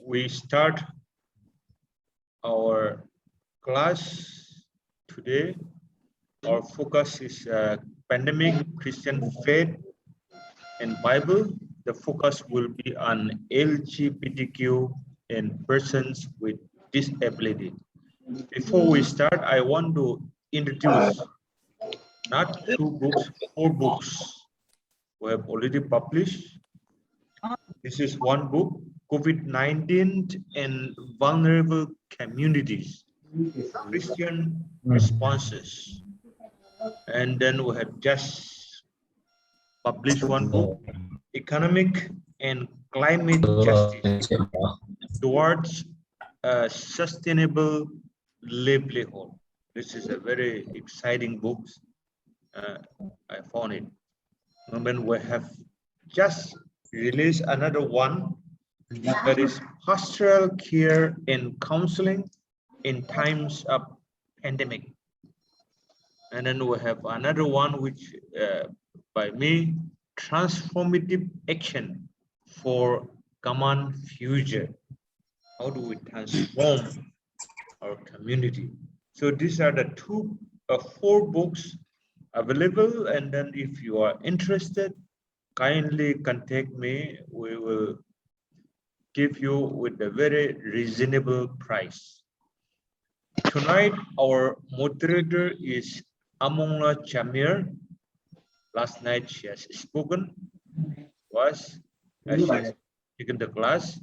we start our class today. Our focus is pandemic, Christian faith, and Bible. The focus will be on LGBTQ and persons with disability. Before we start, I want to introduce not 2 books, 4 books we have already published. This is one book, COVID-19 and Vulnerable Communities, Christian Responses. And then we have just published one book, Economic and Climate Justice Towards a Sustainable Livelihood. This is a very exciting book. I found it. And then we have just released another one that is Pastoral Care and Counseling in Times of Pandemic. And then we have another one which by me, Transformative Action for Common Future. How do we transform our community? So these are the 4 books available, and then if you are interested, kindly contact me. We will give you with a very reasonable price. Tonight, our moderator is Amongla Jamir. Last night she has spoken, she has taken the class,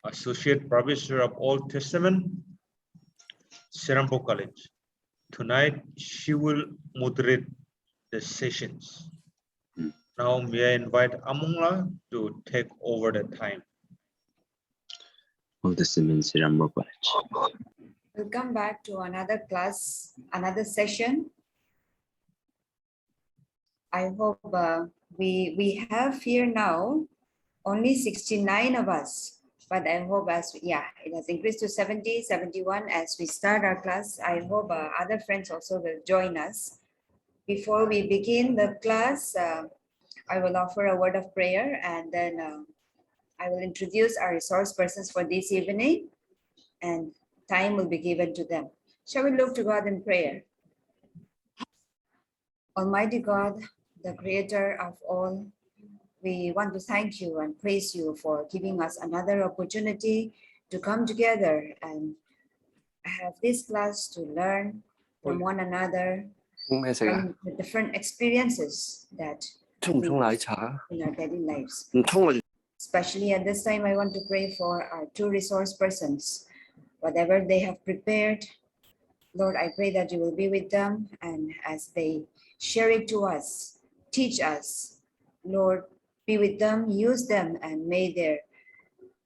Associate Professor of Old Testament, Serampore College. Tonight, she will moderate the sessions. Now, may I invite Amongla to take over the time. Old Testament, Serampore College. Welcome back to another class, another session. I hope we have here now only 69 of us, but I hope it has increased to 70, 71 as we start our class. I hope other friends also will join us. Before we begin the class, I will offer a word of prayer, and then I will introduce our resource persons for this evening, and time will be given to them. Shall we look to God in prayer? Almighty God, the creator of all, we want to thank you and praise you for giving us another opportunity to come together and have this class to learn from one another, from the different experiences that we have in our daily lives. Especially at this time, I want to pray for our 2 resource persons. Whatever they have prepared, Lord, I pray that you will be with them, and as they share it to us, teach us, Lord, be with them, use them, and may their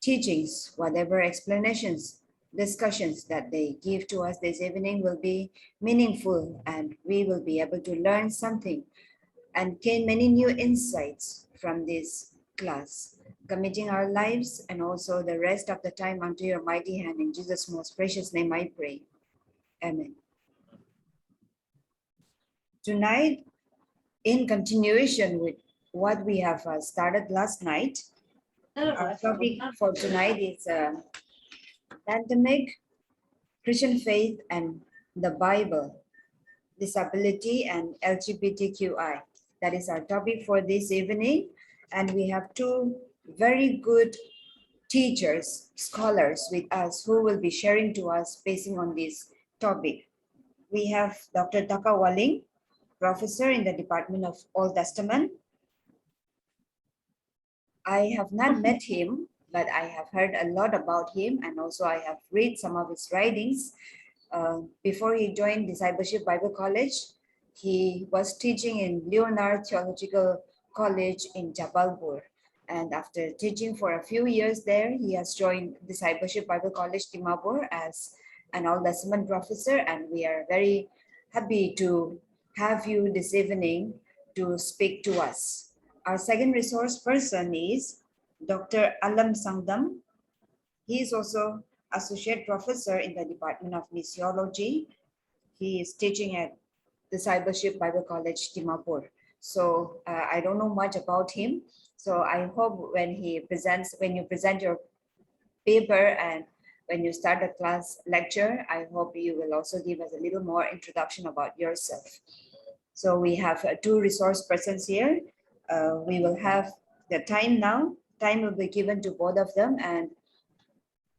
teachings, whatever explanations, discussions that they give to us this evening will be meaningful, and we will be able to learn something and gain many new insights from this class. Committing our lives and also the rest of the time unto your mighty hand. In Jesus' most precious name I pray. Amen. Tonight, in continuation with what we have started last night, our topic for tonight is pandemic, Christian faith and the Bible, disability and LGBTQI. That is our topic for this evening. And we have 2 very good teachers, scholars with us who will be sharing to us basing on this topic. We have Dr. Teka Walling, professor in the Department of Old Testament. I have not met him, but I have heard a lot about him, and also I have read some of his writings. Before he joined Discipleship Bible College, he was teaching in Leonard Theological College in Jabalpur. And after teaching for a few years there, he has joined Discipleship Bible College, Dimapur as an Old Testament professor. And we are very happy to have you this evening to speak to us. Our second resource person is Dr. Alem Sangtam. He is also associate professor in the Department of Missiology. He is teaching at Discipleship Bible College, Dimapur. So I don't know much about him. So I hope when you present your paper, and when you start the class lecture, I hope you will also give us a little more introduction about yourself. So we have two resource persons here. We will have the time now. Time will be given to both of them, and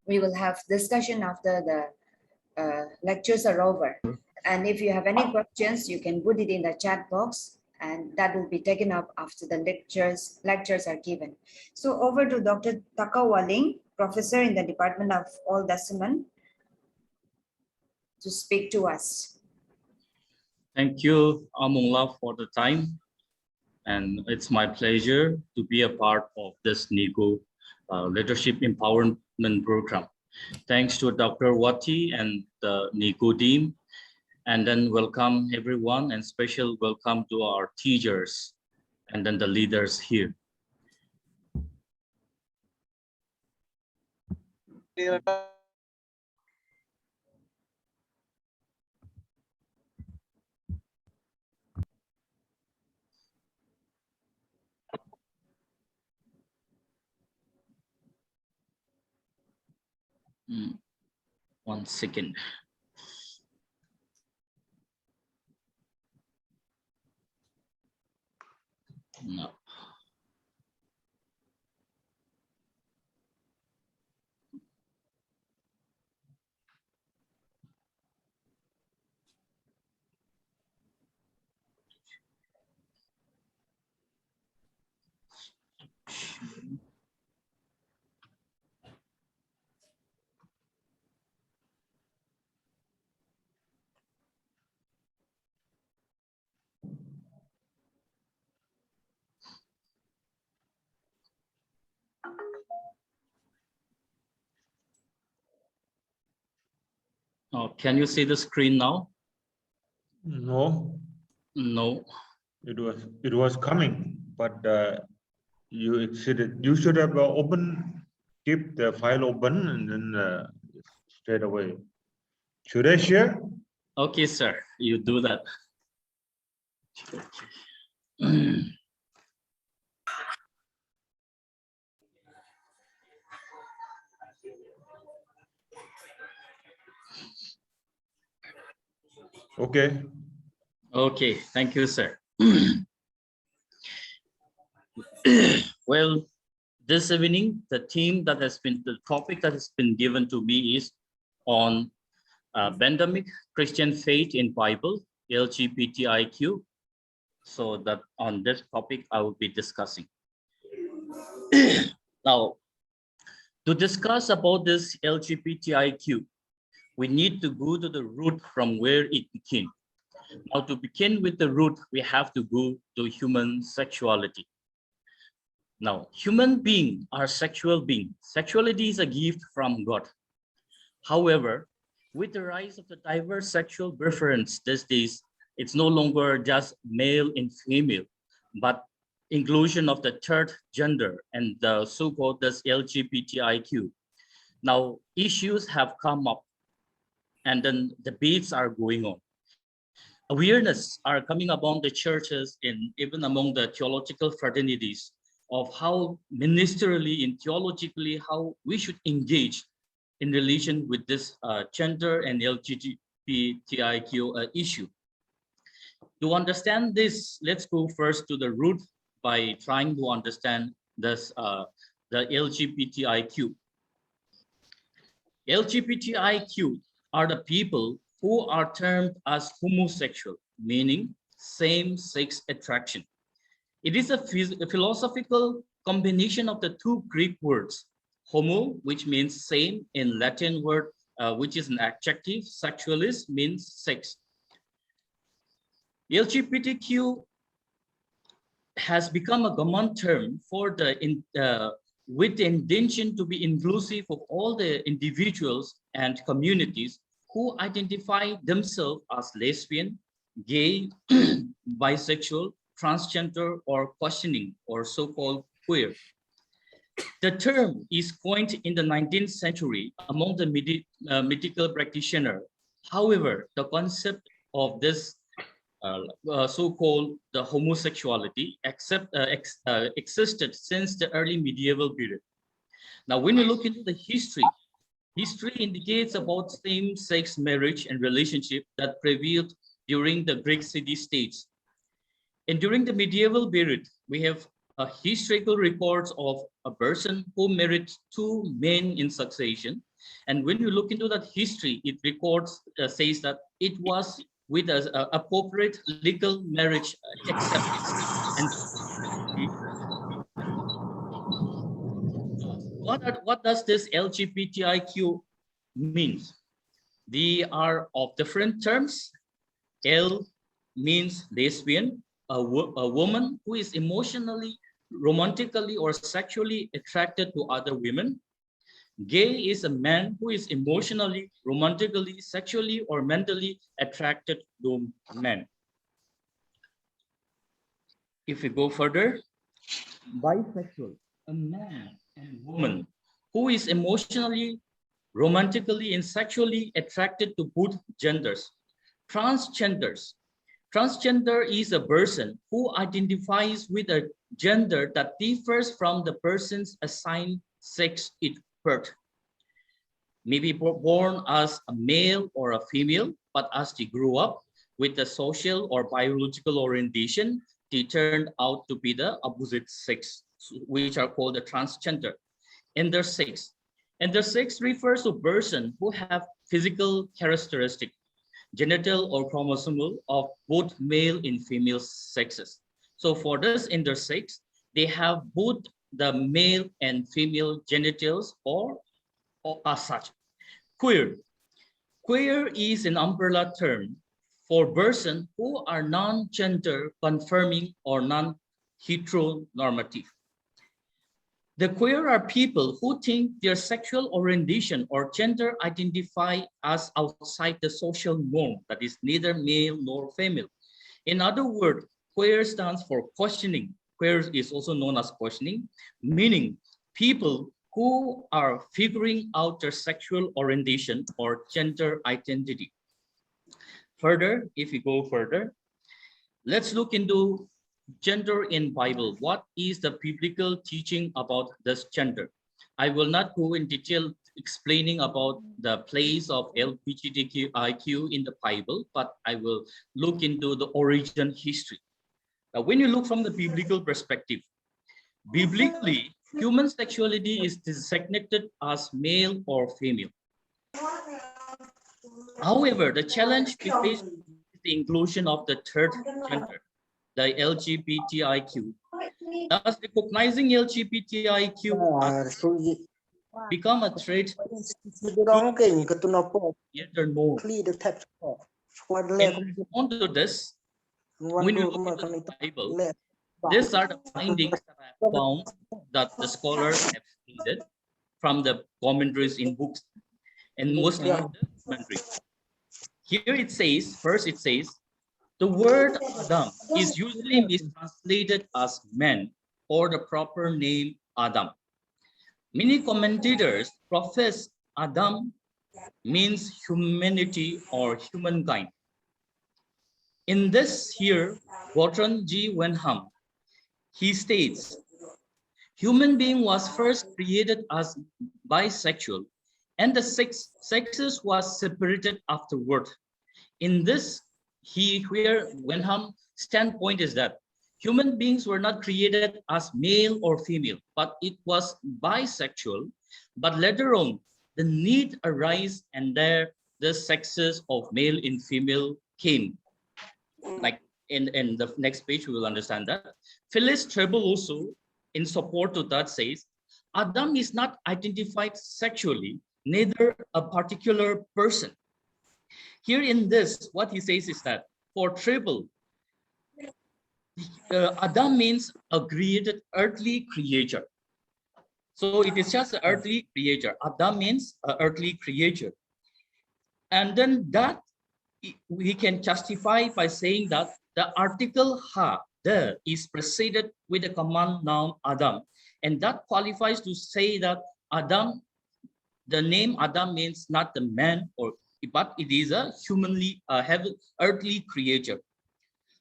we will have discussion after the lectures are over. And if you have any questions, you can put it in the chat box, and that will be taken up after the lectures are given. So over to Dr. Teka Walling, professor in the Department of Old Testament, to speak to us. Thank you, Amongla, for the time. And it's my pleasure to be a part of this NECU Leadership Empowerment Program. Thanks to Dr. Wati and the NECU team. And then welcome everyone, and special welcome to our teachers and then the leaders here. One second. No. Oh, can you see the screen now? No, No. it was coming, but you exceeded. You should have keep the file open and then straight away. Should I share? Okay, sir, you do that. Okay. Okay, thank you, sir. Well, this evening, the topic that has been given to me is on pandemic Christian faith in Bible, LGBTIQ. So that on this topic, I will be discussing. Now, to discuss about this LGBTIQ, we need to go to the root from where it began. Now, to begin with the root, we have to go to human sexuality. Now, human beings are sexual beings. Sexuality is a gift from God. However, with the rise of the diverse sexual preference these days, it's no longer just male and female, but inclusion of the third gender and the so-called LGBTIQ. Now, issues have come up, and then debates are going on. Awareness are coming among the churches and even among the theological fraternities of how ministerially and theologically how we should engage in relation with this gender and LGBTIQ issue. To understand this, let's go first to the root by trying to understand this, the LGBTIQ. LGBTIQ are the people who are termed as homosexual, meaning same-sex attraction. It is a philosophical combination of the two Greek words, homo, which means same, in Latin word, which is an adjective, sexualis means sex. LGBTQ has become a common term for with the intention to be inclusive of all the individuals and communities who identify themselves as lesbian, gay, bisexual, transgender, or questioning, or so-called queer. The term is coined in the 19th century among the medical practitioners. However, the concept of this so-called the homosexuality existed since the early medieval period. Now, when we look into the history indicates about same-sex marriage and relationship that prevailed during the Greek city-states. And during the medieval period, we have historical reports of a person who married 2 men in succession. And when you look into that history, it records, says that it was with an appropriate legal marriage accepted. And what does this LGBTIQ means? They are of different terms. L means lesbian, a woman who is emotionally, romantically, or sexually attracted to other women. Gay is a man who is emotionally, romantically, sexually, or mentally attracted to men. If we go further, bisexual, a man and woman who is emotionally, romantically, and sexually attracted to both genders. Transgenders. Transgender is a person who identifies with a gender that differs from the person's assigned sex at birth. Maybe born as a male or a female, but as they grew up with the social or biological orientation, they turned out to be the opposite sex, which are called the transgender. Intersex. Intersex refers to person who have physical characteristic, genital or chromosomal of both male and female sexes. So for this intersex, they have both the male and female genitals or as such. Queer. Queer is an umbrella term for persons who are non-gender confirming or non-heteronormative. The queer are people who think their sexual orientation or gender identify as outside the social norm, that is neither male nor female. In other words, queer stands for questioning. Queer is also known as questioning, meaning people who are figuring out their sexual orientation or gender identity. Further, if we go further, let's look into gender in Bible. What is the biblical teaching about this gender? I will not go in detail explaining about the place of LGBTQIQ in the Bible, but I will look into the origin history. Now, when you look from the biblical perspective, biblically, human sexuality is designated as male or female. However, the challenge we face is the inclusion of the third gender, the LGBTIQ. Thus, recognizing LGBTIQ become a threat gender norm. In response to this, when you look into the Bible, these are the findings that I have found that the scholars have stated from the commentaries in books and mostly in the commentaries. Here it says, first it says, the word Adam is usually mistranslated as man or the proper name Adam. Many commentators profess Adam means humanity or humankind. In this here, Bertrand G. Wenham, he states, human being was first created as bisexual and the sexes was separated afterward. In this, here Wenham's standpoint is that human beings were not created as male or female, but it was bisexual. But later on, the need arose and there the sexes of male and female came. Like in the next page, we will understand that. Phyllis Treble also, in support to that, says, Adam is not identified sexually, neither a particular person. Here in this, what he says is that for Treble, Adam means a created earthly creature. So it is just an earthly creature. Adam means an earthly creature. And then that we can justify by saying that the article ha, the, is preceded with the command noun Adam. And that qualifies to say that Adam, the name Adam means not the man, but it is a humanly, earthly creature.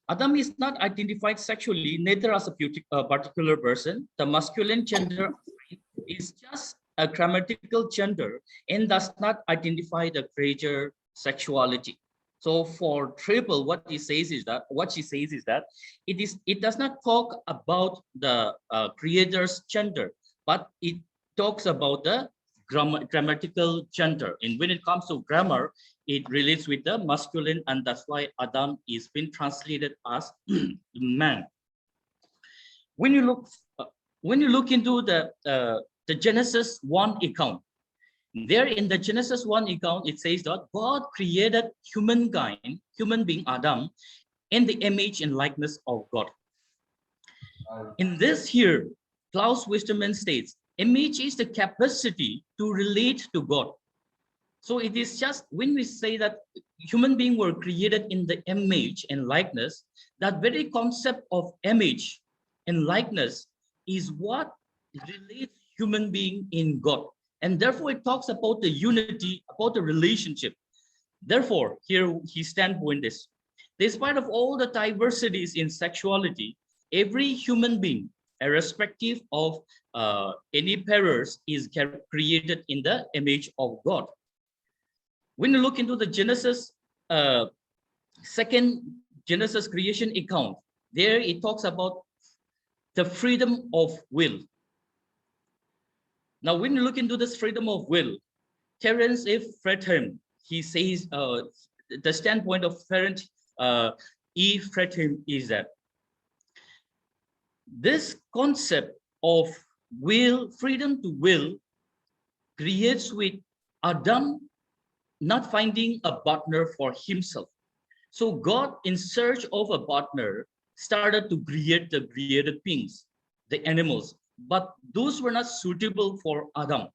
Adam is not identified sexually, neither as a particular person. The masculine gender is just a grammatical gender and does not identify the creator sexuality. So for triple, what she says is that it does not talk about the creator's gender, but it talks about the grammatical gender. And when it comes to grammar, it relates with the masculine, and that's why Adam is been translated as man. When you look into the Genesis 1 account, there in the Genesis 1 account, it says that God created human being Adam, in the image and likeness of God. In this here, Klaus Westermann states, image is the capacity to relate to God. So it is just when we say that human beings were created in the image and likeness, that very concept of image and likeness is what relates human being in God. And therefore it talks about the unity, about the relationship. Therefore, here his standpoint is, despite of all the diversities in sexuality, every human being, irrespective of any pairs, is created in the image of God. When you look into the Genesis, second Genesis creation account, there it talks about the freedom of will. Now, when you look into this freedom of will, Terence F. Fredholm, he says the standpoint of Terence E. Fredholm is that this concept of will, freedom to will, creates with Adam not finding a partner for himself. So God, in search of a partner, started to create the created beings, the animals, but those were not suitable for Adam.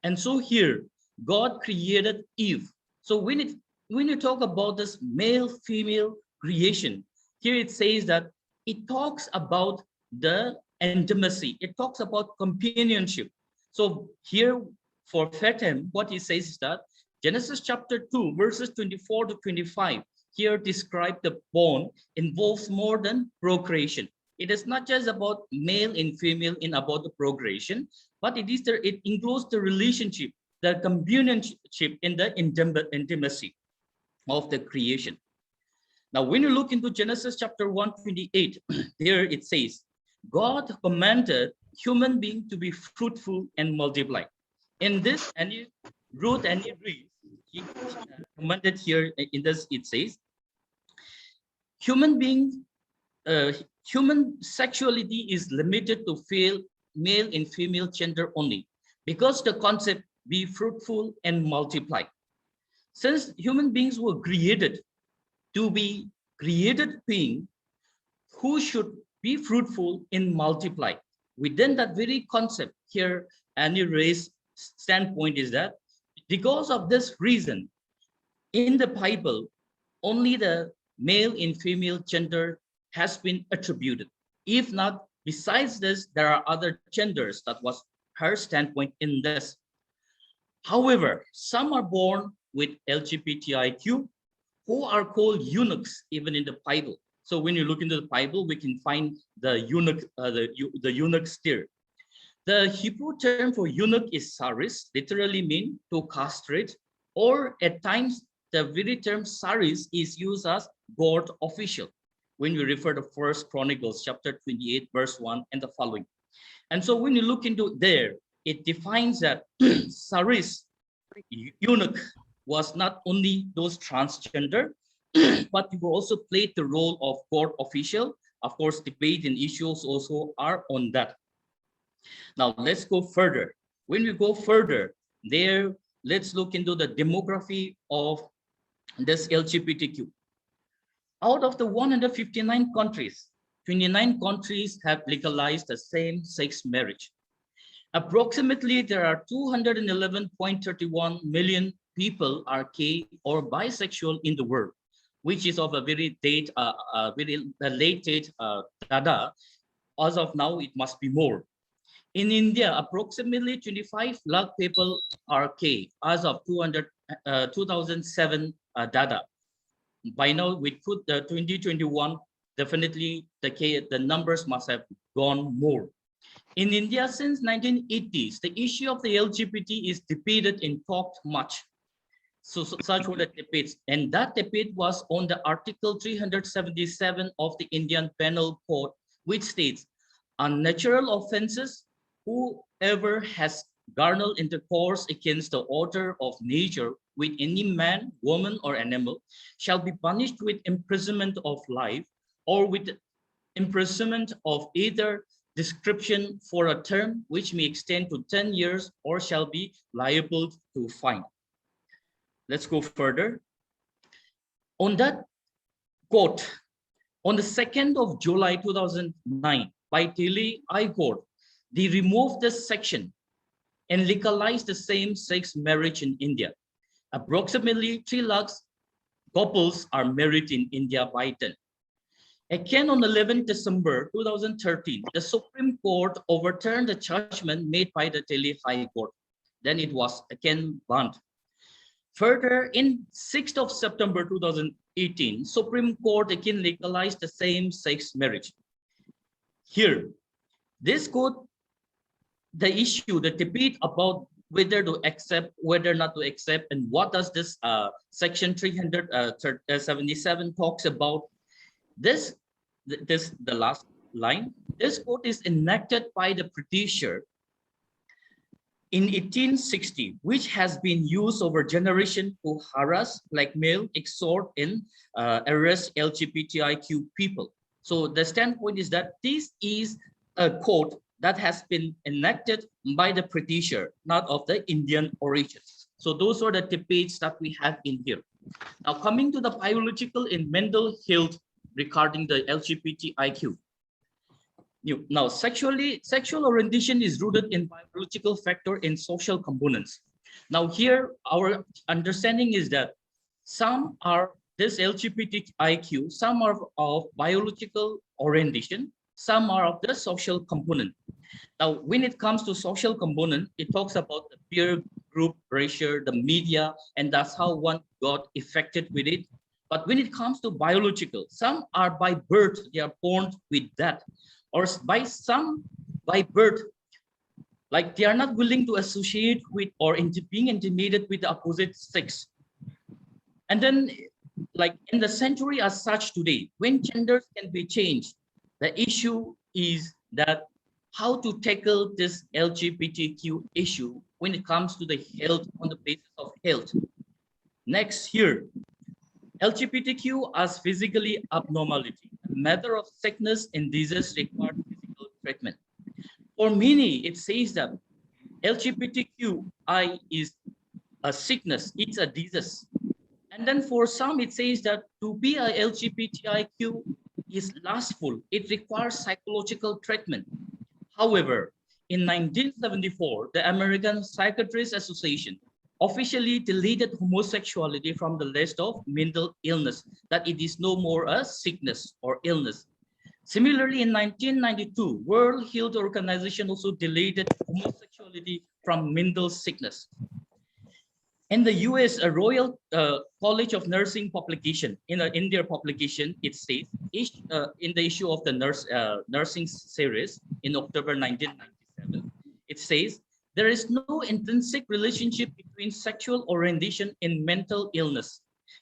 And so here, God created Eve. So when you talk about this male-female creation, here it says that it talks about the intimacy. It talks about companionship. So here for Fredholm, what he says is that Genesis chapter 2, verses 24 to 25, here describe the bond involves more than procreation. It is not just about male and female in about the procreation, but it includes the relationship, the companionship in the intimacy of the creation. Now, when you look into Genesis chapter 1:28, there it says, God commanded human being to be fruitful and multiply. In this, Ruth and Reed, he commanded here in this, it says, human sexuality is limited to male and female gender only, because the concept be fruitful and multiply. Since human beings were created to be created being who should be fruitful and multiply. Within that very concept here, Annie Ray's standpoint is that because of this reason, in the Bible, only the male and female gender has been attributed. If not, besides this, there are other genders. That was her standpoint in this. However, some are born with LGBTIQ who are called eunuchs even in the Bible. So when you look into the Bible, we can find the eunuch, the eunuchs there. The Hebrew term for eunuch is saris, literally mean to castrate, or at times the very term saris is used as court official when we refer to 1 Chronicles chapter 28, verse 1 and the following. And so when you look into there, it defines that saris, eunuch, was not only those transgender, but you also played the role of court official. Of course, debate and issues also are on that. Now let's go further. When we go further, there, let's look into the demography of this LGBTQ. Out of the 159 countries, 29 countries have legalized the same-sex marriage. Approximately, there are 211.31 million people are gay or bisexual in the world, which is of a very late date data. As of now, it must be more. In India, approximately 25 lakh people are gay as of 2007 data. By now, we put the 2021, definitely the numbers must have gone more. In India, since 1980s, the issue of the LGBT is debated and talked much. So such were the debates, and that debate was on the Article 377 of the Indian Penal Code, which states, unnatural offenses, whoever has garnered intercourse against the order of nature with any man, woman, or animal, shall be punished with imprisonment of life or with imprisonment of either description for a term which may extend to 10 years or shall be liable to fine. Let's go further. On that quote, on the 2nd of July 2009, by Delhi High Court, they removed this section and legalized the same-sex marriage in India. Approximately 3 lakh couples are married in India by then. Again, on 11 December 2013, the Supreme Court overturned the judgment made by the Delhi High Court. Then it was again banned. Further, in 6th of September 2018, Supreme Court again legalized the same-sex marriage. Here, this court, the issue, the debate about whether to accept, whether not to accept, and what does this section 377 talks about. The last line, this code is enacted by the Britisher in 1860, which has been used over generation to harass, blackmail, extort, and arrest LGBTIQ people. So the standpoint is that this is a code that has been enacted by the Britisher, not of the Indian origin. So those are the debates that we have in here. Now coming to the biological and mental health regarding the LGBTIQ. Now, sexual orientation is rooted in biological factor and social components. Now here, our understanding is that some are this LGBTIQ, some are of biological orientation, some are of the social component. Now, when it comes to social component, it talks about the peer group pressure, the media, and that's how one got affected with it. But when it comes to biological, some are by birth, they are born with that. Or by birth, like they are not willing to associate with or being intimidated with the opposite sex. And then, like in the century as such today, when genders can be changed, the issue is that how to tackle this LGBTQ issue when it comes to the health, on the basis of health. Next here, LGBTQ as physically abnormality. A matter of sickness and disease require physical treatment. For many, it says that LGBTQI is a sickness, it's a disease. And then for some, it says that to be a LGBTIQ is lustful, it requires psychological treatment. However, in 1974, the American Psychiatrists Association officially deleted homosexuality from the list of mental illness, that it is no more a sickness or illness. Similarly, in 1992, World Health Organization also deleted homosexuality from mental sickness. In the US, a Royal College of Nursing publication, in their publication, it says, in the issue of the nursing series in October 1997, it says, there is no intrinsic relationship between sexual orientation and mental illness.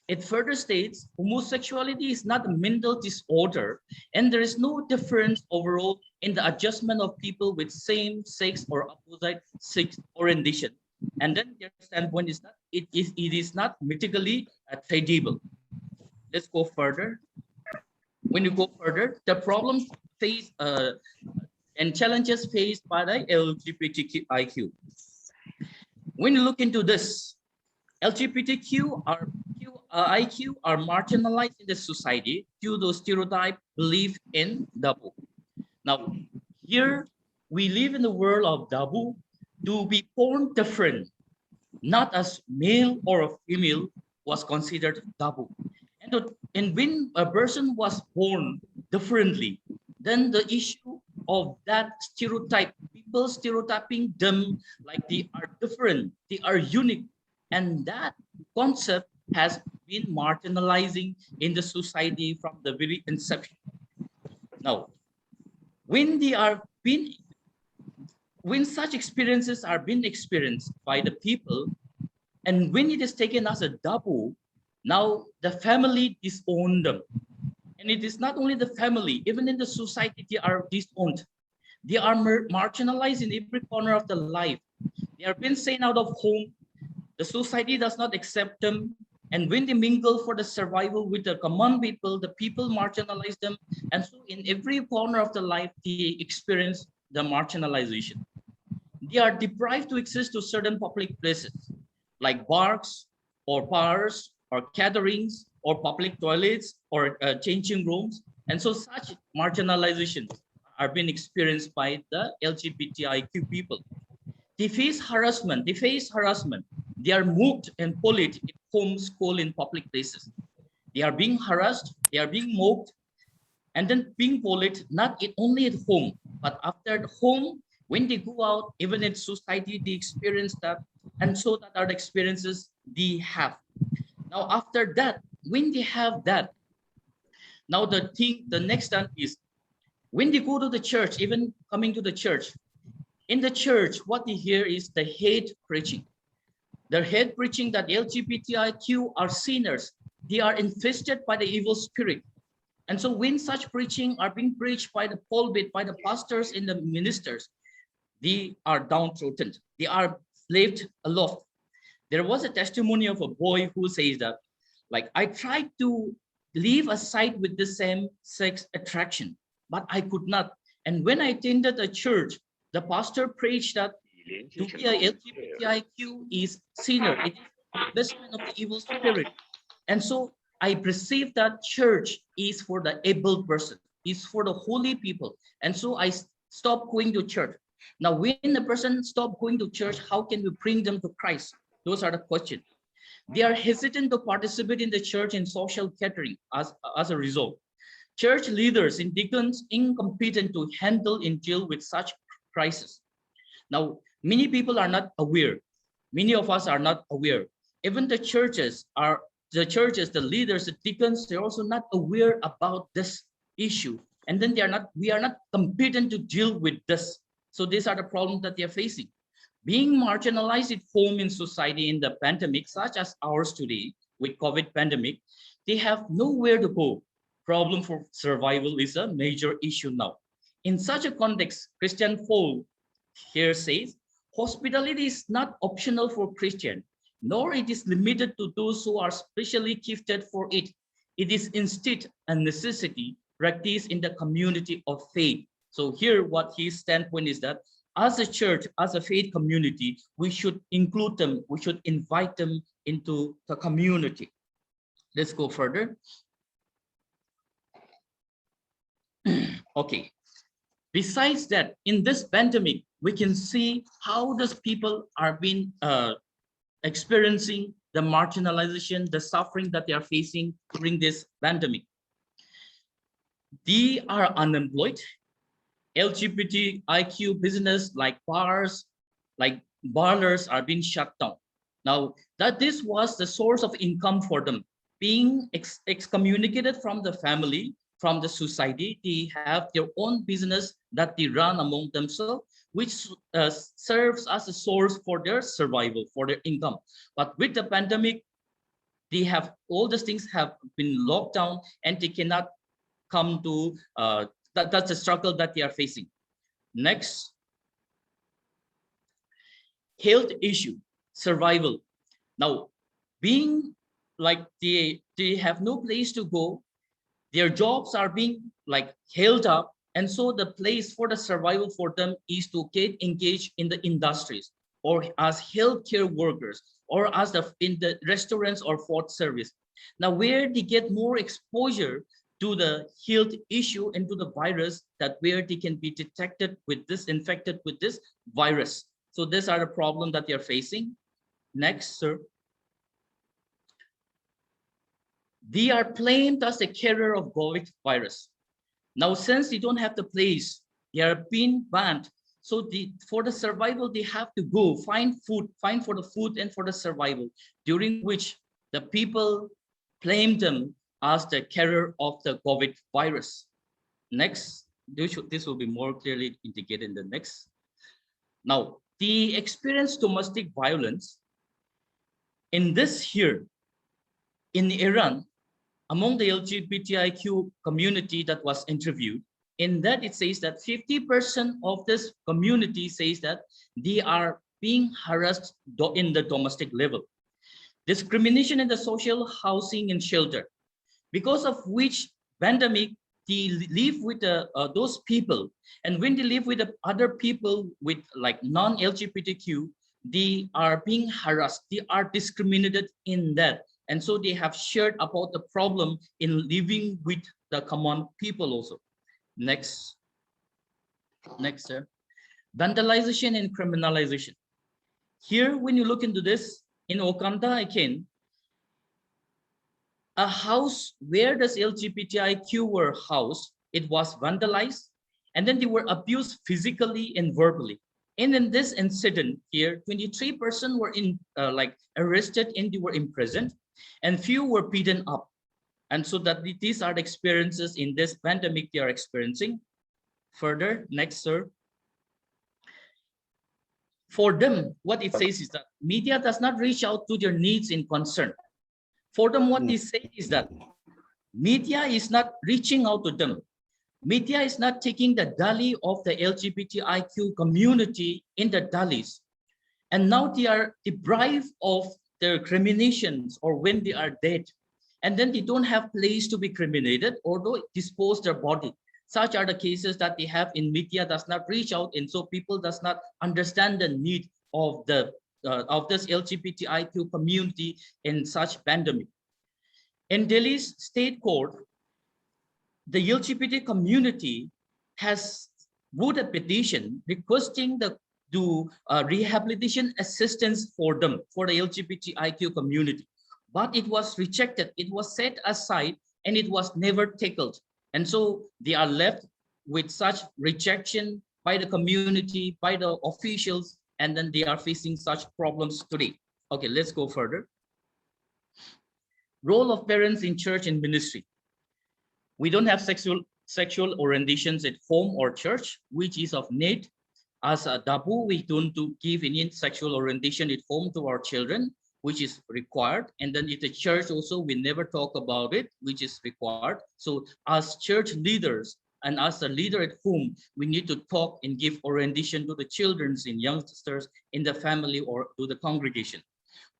It further states homosexuality is not a mental disorder, and there is no difference overall in the adjustment of people with same sex or opposite sex orientation. And then their standpoint is that it is not medically treatable. Let's go further. When you go further, the problems faced and challenges faced by the LGBTQIQ. When you look into this, LGBTQ IQ are marginalized in the society due to stereotype, belief in taboo. Now, here we live in the world of taboo. To be born different, not as male or a female, was considered taboo. And when a person was born differently, then the issue of that stereotype, people stereotyping them like they are different, they are unique, and that concept has been marginalizing in the society from the very inception. Now, when they are being when such experiences are being experienced by the people, and when it is taken as a taboo, now the family disown them. And it is not only the family, even in the society, they are disowned. They are marginalized in every corner of the life. They are being sent out of home. The society does not accept them. And when they mingle for the survival with the common people marginalize them. And so in every corner of the life, they experience the marginalization. They are deprived to access to certain public places like bars or bars or gatherings or public toilets or changing rooms. And so such marginalizations are being experienced by the LGBTIQ people. They face harassment. They are mocked and bullied in home, school, in public places. They are being harassed, they are being mocked, and then being bullied, not only at home, but after the home, when they go out, even in society, they experience that. And so that are the experiences they have. Now, after that, when they have that, now the next one is when they go to the church, even coming to the church, in the church, what they hear is the hate preaching. The hate preaching that LGBTIQ are sinners. They are infested by the evil spirit. And so when such preaching are being preached by the pulpit, by the pastors and the ministers, they are downtrodden. They are left aloft. There was a testimony of a boy who says that, like, I tried to leave aside with the same sex attraction, but I could not. And when I attended a church, the pastor preached that to be a LGBTIQ is sinner. It is investment of the evil spirit. And so I perceive that church is for the able person, is for the holy people. And so I stopped going to church. Now, when the person stopped going to church, how can we bring them to Christ? Those are the questions. They are hesitant to participate in the church in social catering as a result. Church leaders and deacons incompetent to handle and deal with such crisis. Now, many people are not aware. Many of us are not aware. Even the churches, the leaders, the deacons, they're also not aware about this issue. And then we are not competent to deal with this. So these are the problems that they are facing. Being marginalized at home in society in the pandemic, such as ours today with COVID pandemic, they have nowhere to go. Problem for survival is a major issue now. In such a context, Christian Paul here says, hospitality is not optional for Christian, nor it is limited to those who are specially gifted for it. It is instead a necessity practiced in the community of faith. So here what his standpoint is that as a church, as a faith community, we should include them, we should invite them into the community. Let's go further. Okay. Besides that, in this pandemic, we can see how these people are being experiencing the marginalization, the suffering that they are facing during this pandemic. They are unemployed. LGBTIQ business like bars, like parlors are being shut down. Now, that this was the source of income for them, being excommunicated from the family, from the society, they have their own business that they run among themselves, which serves as a source for their survival, for their income. But with the pandemic, they have all these things have been locked down and they cannot come to, that's the struggle that they are facing. Next, health issue, survival. Now, being like they have no place to go, their jobs are being like held up. And so the place for the survival for them is to get engaged in the industries or as healthcare workers or as in the restaurants or food service. Now, where they get more exposure to the health issue and to the virus, that where they can be detected with this, infected with this virus. So these are the problem that they are facing. Next, sir. They are claimed as the carrier of COVID virus. Now, since they don't have the place, they are being banned. So for the survival, they have to go find food, find for the food and for the survival, during which the people claim them as the carrier of the COVID virus. Next, this will be more clearly indicated in the next. Now, the experienced domestic violence in this here, in Iran, among the LGBTIQ community that was interviewed, in that it says that 50% of this community says that they are being harassed in the domestic level. Discrimination in the social housing and shelter, because of which pandemic they live with those people, and when they live with the other people with like non-LGBTQ, they are being harassed, they are discriminated in that, and so they have shared about the problem in living with the common people also. Next, sir. Vandalization and criminalization. Here, when you look into this, in Okanda again, a house where the LGBTIQ were housed, it was vandalized, and then they were abused physically and verbally. And in this incident here, 23% were arrested and they were imprisoned, and few were beaten up. And so that these are the experiences in this pandemic they are experiencing. Further, next, sir. For them, what it says is that media does not reach out to their needs and concern. For them, what they say is that media is not reaching out to them. Media is not taking the Dali of the LGBTIQ community in the Dalis. And now they are deprived of their criminations or when they are dead. And then they don't have place to be cremated or to dispose their body. Such are the cases that they have in media does not reach out, and so people does not understand the need of the of this LGBTIQ community in such pandemic. In Delhi's state court, the LGBT community has put a petition requesting the rehabilitation assistance for them, for the LGBTIQ community. But it was rejected, it was set aside, and it was never tackled. And so they are left with such rejection by the community, by the officials, and then they are facing such problems today. Okay, let's go further. Role of parents in church and ministry. We don't have sexual orientations at home or church, which is of need. As a taboo, we don't give any sexual orientation at home to our children, which is required. And then at the church also, we never talk about it, which is required. So as church leaders and as a leader at home, we need to talk and give orientation to the children and youngsters in the family or to the congregation.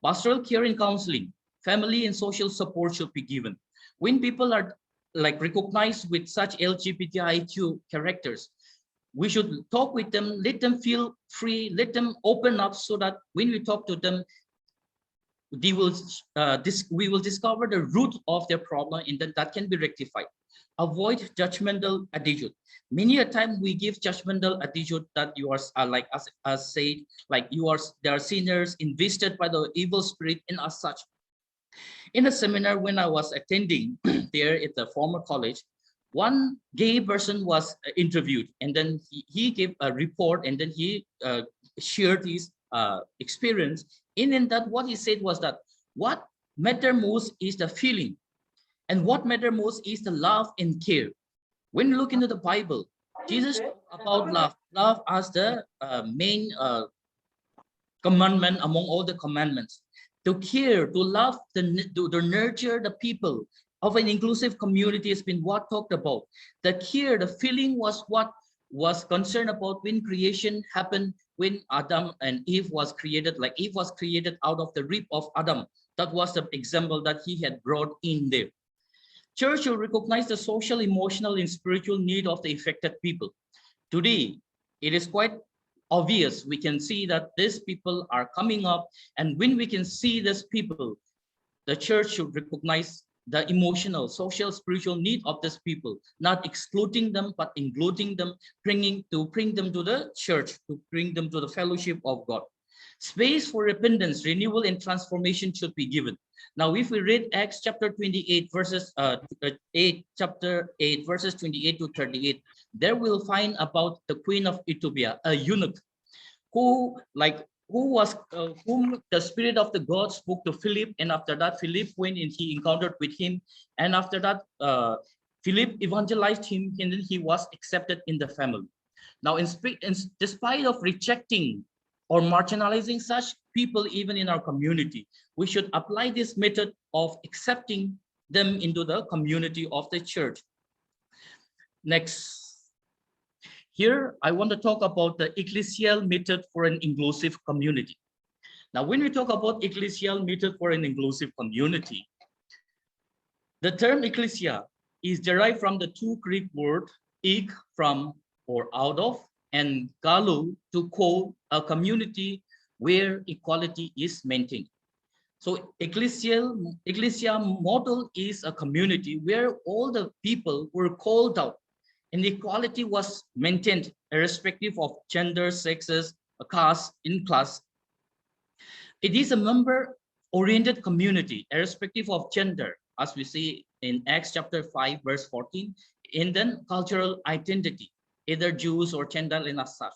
Pastoral care and counseling, family and social support should be given. When people are like recognized with such LGBTIQ characters, we should talk with them, let them feel free, let them open up so that when we talk to them, we will discover the root of their problem and then that can be rectified. Avoid judgmental attitude. Many a time we give judgmental attitude that you are like as said, like they are sinners invested by the evil spirit and as such. In a seminar when I was attending there at the former college, one gay person was interviewed and then he gave a report and then he shared his experience. In that, what he said was that what matter most is the feeling, and what matter most is the love and care. When you look into the Bible, Jesus talked about love as the main commandment among all the commandments. To care, to love, to nurture the people of an inclusive community has been what talked about. The care, the feeling was what was concerned about when creation happened, when Adam and Eve was created, like Eve was created out of the rib of Adam. That was the example that he had brought in there. Church will recognize the social, emotional, and spiritual need of the affected people. Today, it is quite obvious. We can see that these people are coming up, and when we can see these people, the church should recognize the emotional, social, spiritual need of these people, not excluding them, but including them, bring them to the church, to bring them to the fellowship of God. Space for repentance, renewal, and transformation should be given. Now, if we read Acts chapter 28, verses 28 to 38, there we'll find about the Queen of Ethiopia, a eunuch, whom the Spirit of the God spoke to Philip, and after that Philip went and he encountered with him, and after that Philip evangelized him, and then he was accepted in the family. Now, despite of rejecting or marginalizing such people even in our community, we should apply this method of accepting them into the community of the church. Next. Here, I want to talk about the ecclesial method for an inclusive community. Now, when we talk about ecclesial method for an inclusive community, the term ecclesia is derived from the two Greek words ek, from or out of, and galo, to call a community where equality is maintained. So ecclesia model is a community where all the people were called out and equality was maintained irrespective of gender, sexes, caste, in class. It is a member-oriented community irrespective of gender, as we see in Acts chapter 5, verse 14, and then cultural identity, either Jews or Gentile and as such.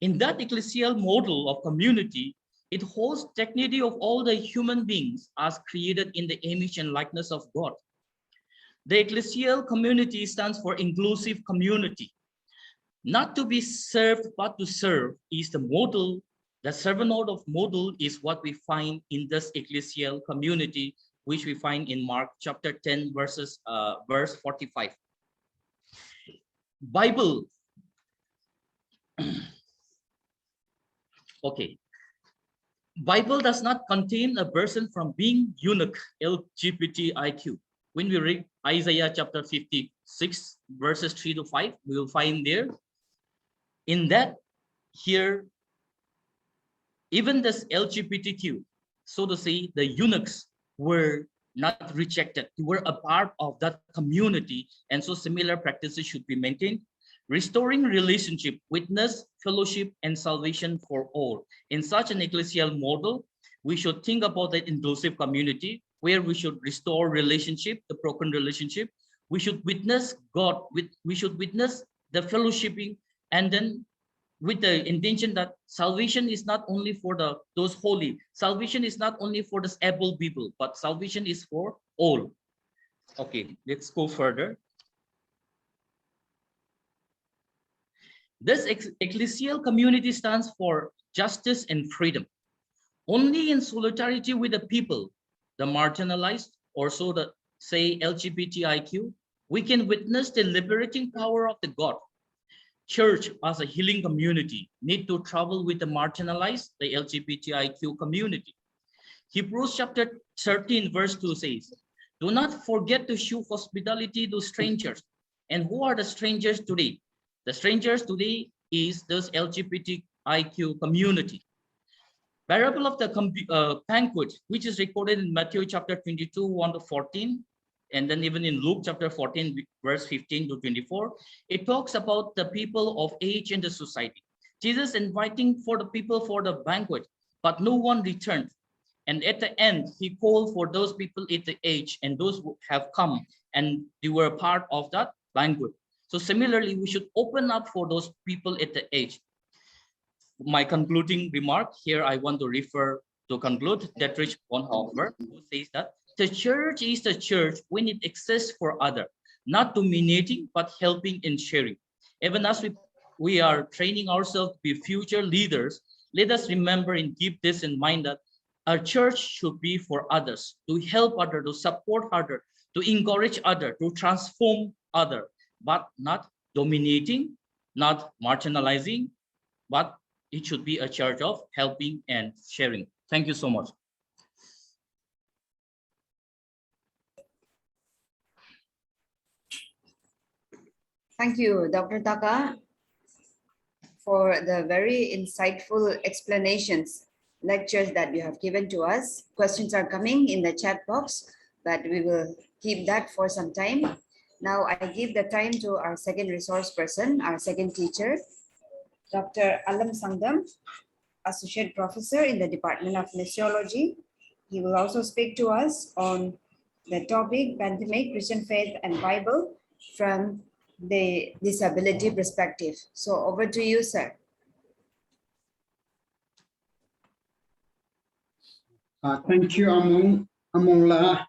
In that ecclesial model of community, it holds dignity of all the human beings as created in the image and likeness of God. The ecclesial community stands for inclusive community. Not to be served, but to serve is the model. The servanthood of model is what we find in this ecclesial community, which we find in Mark chapter 10, verse 45. Bible. Okay. Bible does not contain a person from being eunuch, LGBTIQ. When we read Isaiah chapter 56, verses 3 to 5, we will find there, in that here, even this LGBTQ, so to say, the eunuchs were not rejected. They were a part of that community, and so similar practices should be maintained. Restoring relationship, witness, fellowship, and salvation for all. In such an ecclesial model, we should think about the inclusive community where we should restore relationship, the broken relationship. We should witness God, we should witness the fellowshipping, and then with the intention that salvation is not only for those holy, salvation is not only for the able people, but salvation is for all. Okay, let's go further. This ecclesial community stands for justice and freedom. Only in solidarity with the people, the marginalized, or so the say LGBTIQ, we can witness the liberating power of the God. Church as a healing community need to travel with the marginalized, the LGBTIQ community. Hebrews chapter 13 verse 2 says, do not forget to show hospitality to strangers. And who are the strangers today? The strangers today is this LGBTIQ community. Parable of the banquet, which is recorded in Matthew chapter 22, 1 to 14, and then even in Luke chapter 14, verse 15 to 24, it talks about the people of age in the society. Jesus inviting for the people for the banquet, but no one returned. And at the end, he called for those people at the age and those who have come and they were part of that banquet. So similarly, we should open up for those people at the age. My concluding remark here, I want to refer to conclude Dietrich Bonhoeffer, who says that the church is the church when it exists for others, not dominating, but helping and sharing. Even as we are training ourselves to be future leaders, let us remember and keep this in mind that our church should be for others, to help others, to support others, to encourage others, to transform others, but not dominating, not marginalizing, but it should be a church of helping and sharing. Thank you so much. Thank you, Dr. Taka, for the very insightful explanations, lectures that you have given to us. Questions are coming in the chat box, but we will keep that for some time. Now I give the time to our second resource person, our second teacher, Dr. Alem Sangtam, Associate Professor in the Department of Missiology. He will also speak to us on the topic, Pandemic, Christian Faith and Bible from the disability perspective. So over to you, sir. Thank you, Amongla,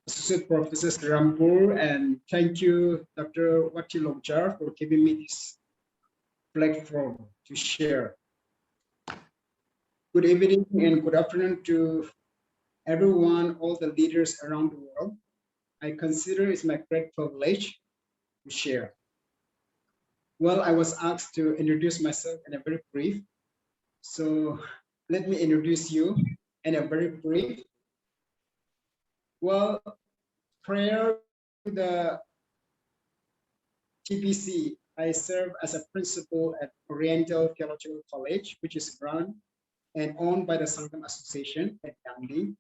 Associate Professor Serampore, and thank you, Dr. Wati Lokjar, for giving me this platform to share. Good evening and good afternoon to everyone, all the leaders around the world. I consider it's my great privilege to share. Well, I was asked to introduce myself in a very brief. So let me introduce you in a very brief. Well, prior to the TPC, I served as a principal at Oriental Theological College, which is run and owned by the Sangtam Association at Dundee.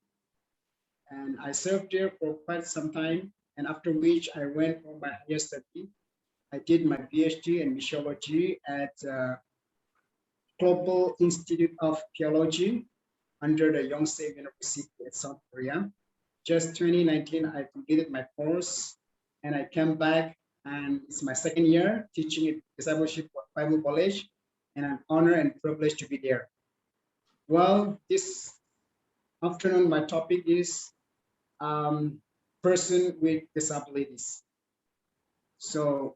And I served there for quite some time. And after which I went for my higher study. I did my PhD in Missiology at Global Institute of Theology under the Yonsei University at South Korea. Just 2019, I completed my course and I came back, and it's my second year teaching at Discipleship Bible College, and I'm honored and privileged to be there. Well, this afternoon, my topic is person with disabilities. So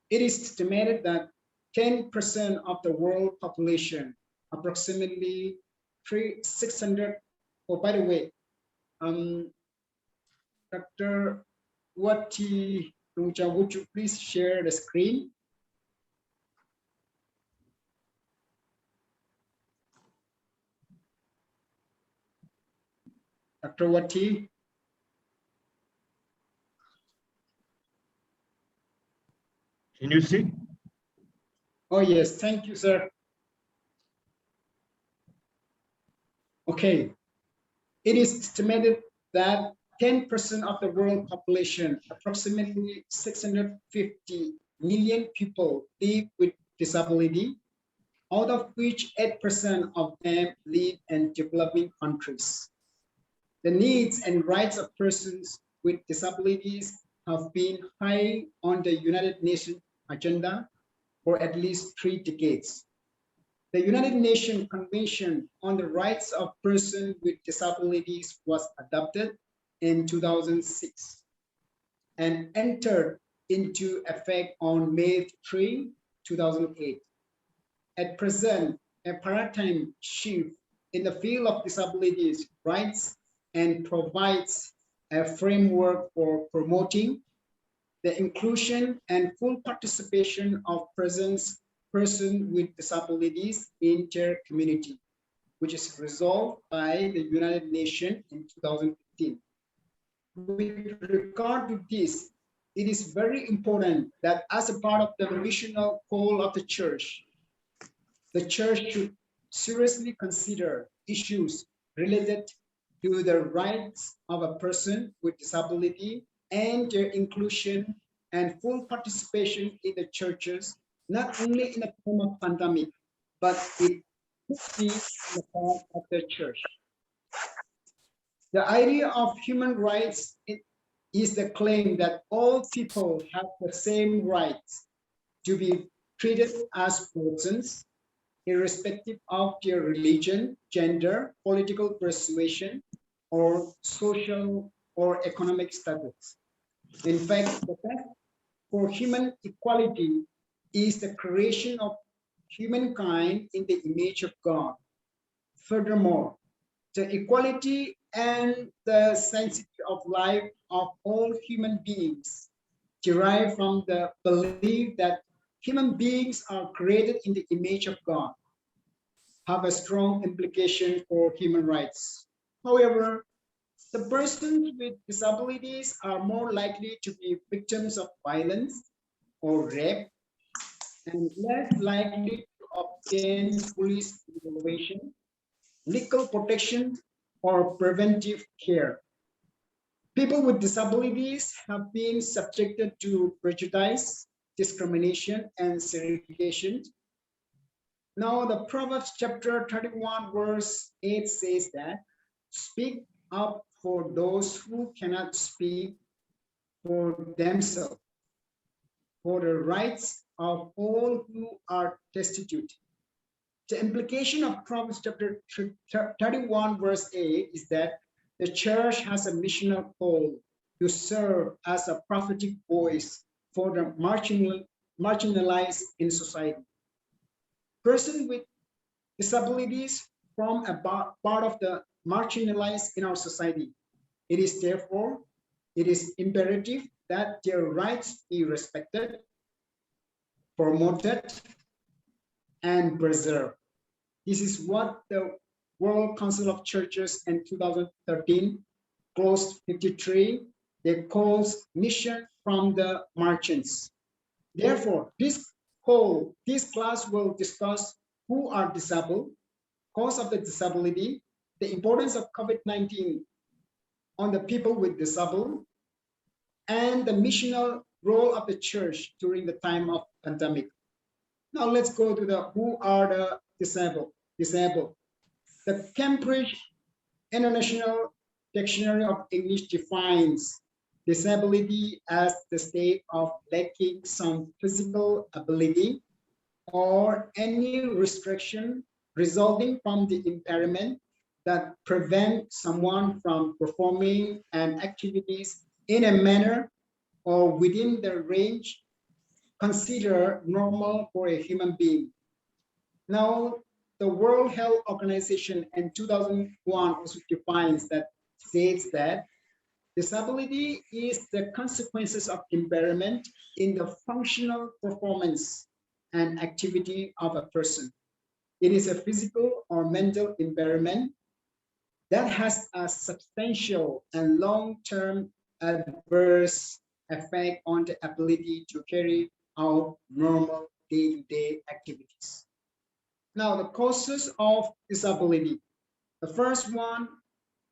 it is estimated that 10% of the world population, approximately 600, oh, by the way, Dr. Wati Lungcha, would you please share the screen? Dr. Wati? Can you see? Oh, yes, thank you, sir. Okay, it is estimated that 10% of the world population, approximately 650 million people, live with disability, out of which 8% of them live in developing countries. The needs and rights of persons with disabilities have been high on the United Nations agenda for at least 3 decades. The United Nations Convention on the Rights of Persons with Disabilities was adopted in 2006 and entered into effect on May 3, 2008. At present, a paradigm shift in the field of disabilities rights and provides a framework for promoting the inclusion and full participation of persons with disabilities in their community, which is resolved by the United Nations in 2015. With regard to this, it is very important that as a part of the missional call of the church should seriously consider issues related to the rights of a person with disability and their inclusion and full participation in the churches, not only in a time of pandemic, but it should be the part of the church. The idea of human rights is the claim that all people have the same rights to be treated as persons, irrespective of their religion, gender, political persuasion, or social or economic status. In fact, the quest for human equality is the creation of humankind in the image of God. Furthermore, the equality and the sanctity of life of all human beings derive from the belief that human beings are created in the image of God, have a strong implication for human rights. However, the persons with disabilities are more likely to be victims of violence or rape and less likely to obtain police intervention, legal protection, or preventive care. People with disabilities have been subjected to prejudice, discrimination, and segregation. Now, the Proverbs chapter 31, verse 8 says that, speak up for those who cannot speak for themselves, for the rights of all who are destitute. The implication of Proverbs chapter 31, verse 8 is that the church has a missional call to serve as a prophetic voice for the marginalized in society. Persons with disabilities form a part of the marginalized in our society. It is therefore, it is imperative that their rights be respected, promoted, and preserved. This is what the World Council of Churches in 2013, Clause 53, they calls mission from the margins. Therefore, this class will discuss who are disabled, cause of the disability, the importance of COVID-19 on the people with disability, and the missional role of the church during the time of pandemic. Now let's go to the who are the disabled. The Cambridge International Dictionary of English defines disability as the state of lacking some physical ability or any restriction resulting from the impairment that prevent someone from performing an activities in a manner or within the range considered normal for a human being. Now, the World Health Organization in 2001 also defines that, states that disability is the consequences of impairment in the functional performance and activity of a person. It is a physical or mental impairment that has a substantial and long-term adverse effect on the ability to carry out normal day-to-day activities. Now, the causes of disability. The first one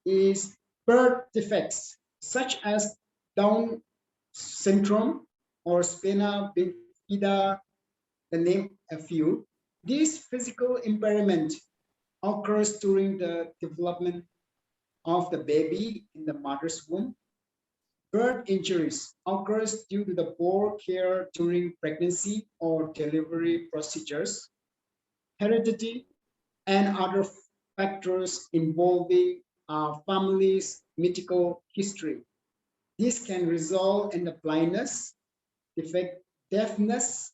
is birth defects, such as Down syndrome or spina bifida, to name a few. This physical impairment occurs during the development of the baby in the mother's womb. Birth injuries occurs due to the poor care during pregnancy or delivery procedures. Heredity and other factors involving our family's medical history. This can result in the blindness, defect, deafness,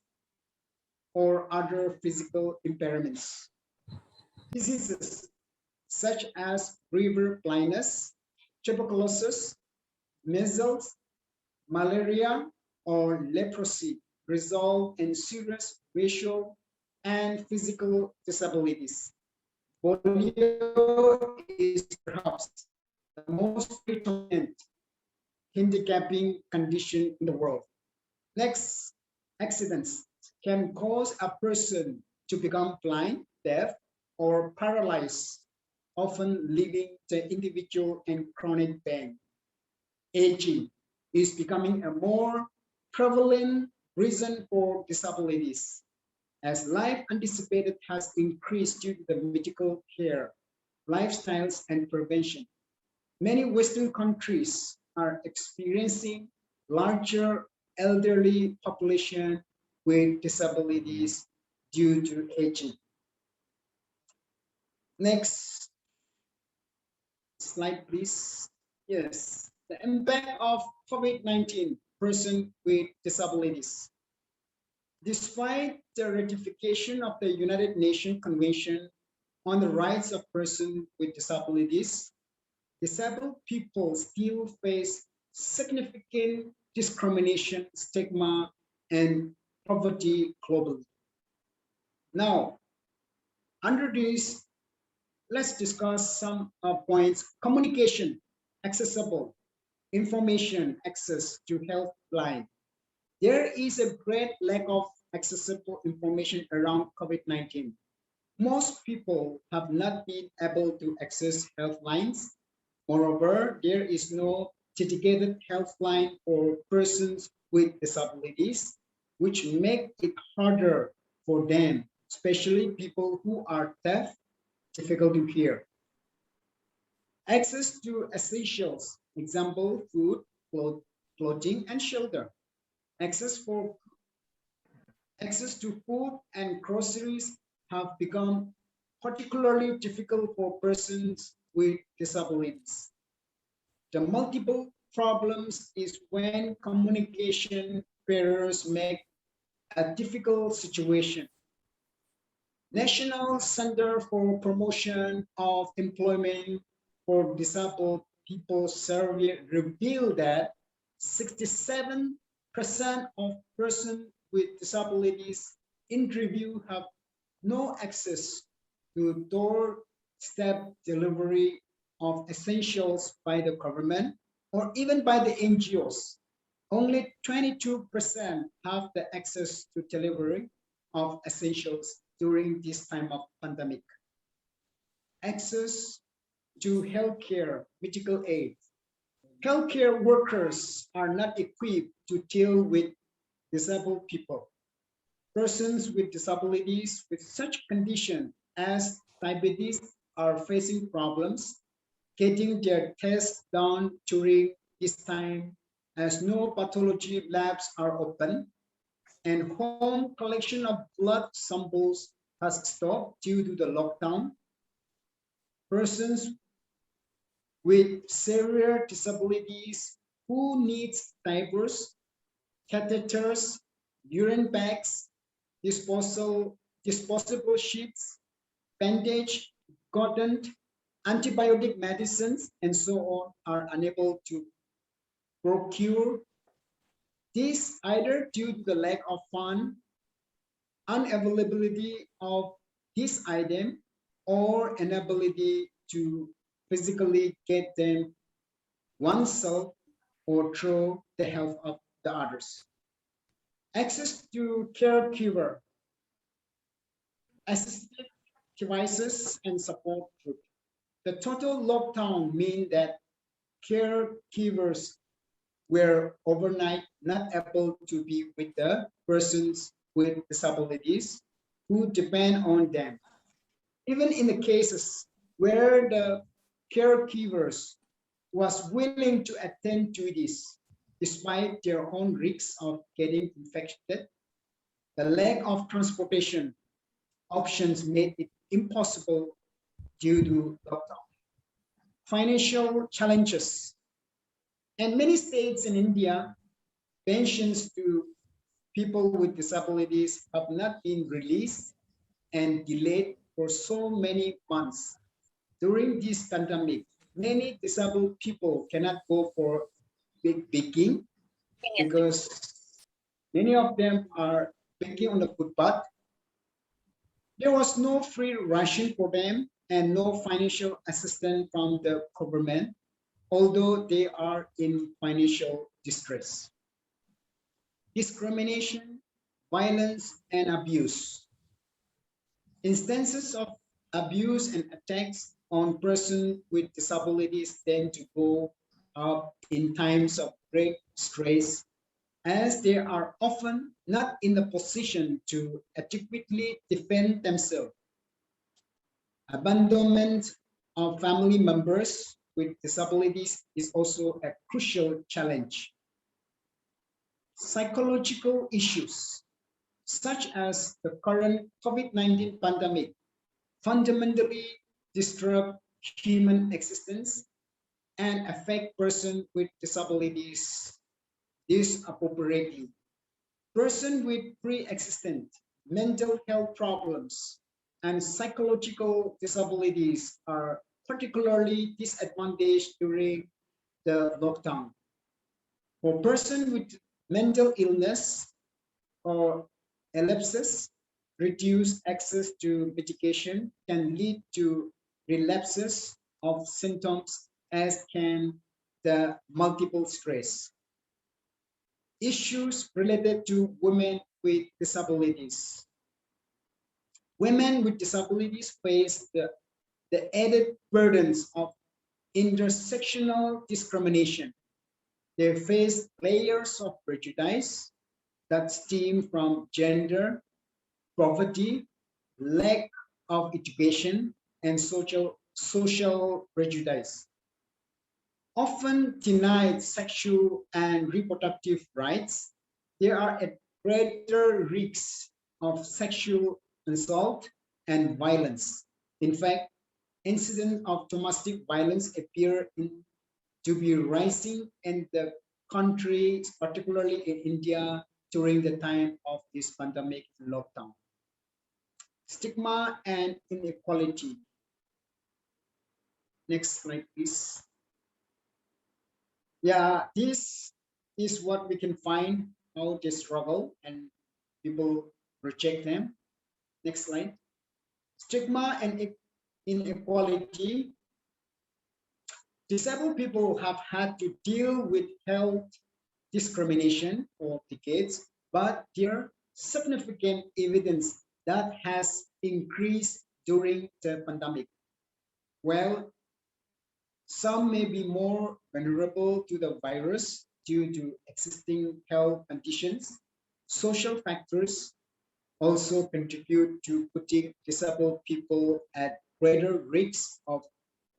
or other physical impairments. Diseases such as river blindness, tuberculosis, measles, malaria, or leprosy result in serious visual and physical disabilities. Polio is perhaps the most prevalent handicapping condition in the world. Next, accidents can cause a person to become blind, deaf, or paralyzed, often leaving the individual in chronic pain. Aging is becoming a more prevalent reason for disabilities, as life anticipated has increased due to the medical care, lifestyles, and prevention. Many Western countries are experiencing larger elderly population with disabilities due to aging. Next slide, please. Yes, the impact of COVID-19 person with disabilities. Despite the ratification of the United Nations Convention on the Rights of Persons with Disabilities, disabled people still face significant discrimination, stigma, and poverty globally. Now, under this, let's discuss some points. Communication, accessible, information, access to helpline. There is a great lack of accessible information around COVID-19. Most people have not been able to access helplines. Moreover, there is no dedicated helpline for persons with disabilities, which make it harder for them, especially people who are deaf, difficult to hear. Access to essentials, example, food, clothing, and shelter. Access to food and groceries have become particularly difficult for persons with disabilities. The multiple problems is when communication barriers make a difficult situation. National Center for Promotion of Employment for Disabled People survey revealed that 67% of persons with disabilities interviewed have no access to doorstep delivery of essentials by the government or even by the NGOs. Only 22% have the access to delivery of essentials during this time of pandemic. Access to healthcare, medical aid. Healthcare workers are not equipped to deal with disabled people. Persons with disabilities with such condition as diabetes are facing problems getting their tests done during this time as no pathology labs are open and home collection of blood samples has stopped due to the lockdown. Persons with severe disabilities who needs diapers, catheters, urine bags, disposable sheets, bandage, cotton, antibiotic medicines, and so on are unable to procure. This either due to the lack of fund, unavailability of this item, or inability to physically get them oneself or through the help of the others. Access to caregiver, assistive devices, and support group. The total lockdown means that caregivers were overnight not able to be with the persons with disabilities who depend on them. Even in the cases where the caregivers was willing to attend to this, despite their own risks of getting infected, the lack of transportation options made it impossible due to lockdown. Financial challenges. And many states in India, pensions to people with disabilities have not been released and delayed for so many months. During this pandemic, many disabled people cannot go for baking because many of them are baking on the footpath. There was no free ration for them and no financial assistance from the government, although they are in financial distress. Discrimination, violence, and abuse. Instances of abuse and attacks on persons with disabilities tend to go up in times of great stress, as they are often not in the position to adequately defend themselves. Abandonment of family members with disabilities is also a crucial challenge. Psychological issues, such as the current COVID-19 pandemic, fundamentally disrupt human existence and affect persons with disabilities disappropriately. Persons with pre-existent mental health problems and psychological disabilities are particularly disadvantaged during the lockdown. For persons with mental illness or epilepsy, reduced access to medication can lead to relapses of symptoms, as can the multiple stress. Issues related to women with disabilities. Women with disabilities face the added burdens of intersectional discrimination. They face layers of prejudice that stem from gender, poverty, lack of education, and social prejudice. Often denied sexual and reproductive rights, they are at greater risk of sexual assault and violence. In fact, incidents of domestic violence appear to be rising in the country, particularly in India, during the time of this pandemic lockdown. stigma and inequality. Next slide, please. Yeah, this is what we can find how they struggle and people reject them. Next slide. Stigma and inequality. Disabled people have had to deal with health discrimination for decades, but there is significant evidence that has increased during the pandemic. Well, some may be more vulnerable to the virus due to existing health conditions. Social factors also contribute to putting disabled people at greater risk of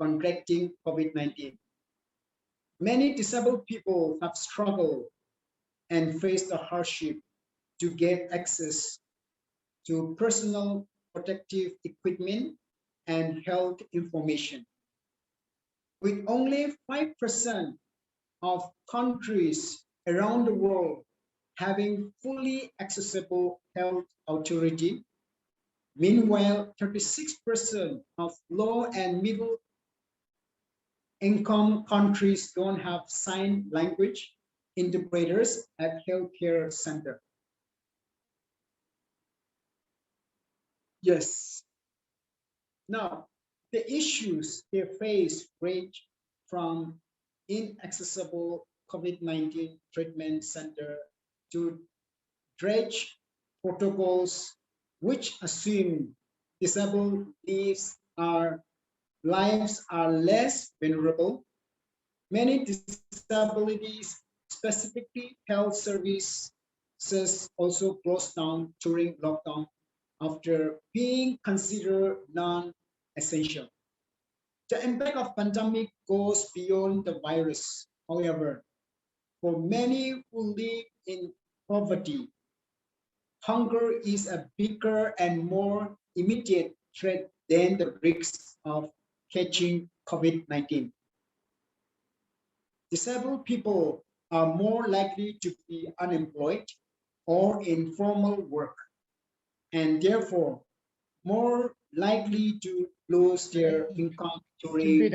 contracting COVID-19. Many disabled people have struggled and faced the hardship to get access to personal protective equipment and health information. With only 5% of countries around the world having fully accessible health authority, meanwhile, 36% of low and middle income countries don't have sign language interpreters at healthcare center. Yes. Now, the issues they face range from inaccessible COVID-19 treatment center to dredge protocols which assume disabled lives are less vulnerable. Many disabilities, specifically health services, also closed down during lockdown after being considered non-essential. The impact of pandemic goes beyond the virus. However, for many who live in poverty, hunger is a bigger and more immediate threat than the risk of catching COVID-19. Disabled people are more likely to be unemployed or in formal work, and therefore more likely to lose their income during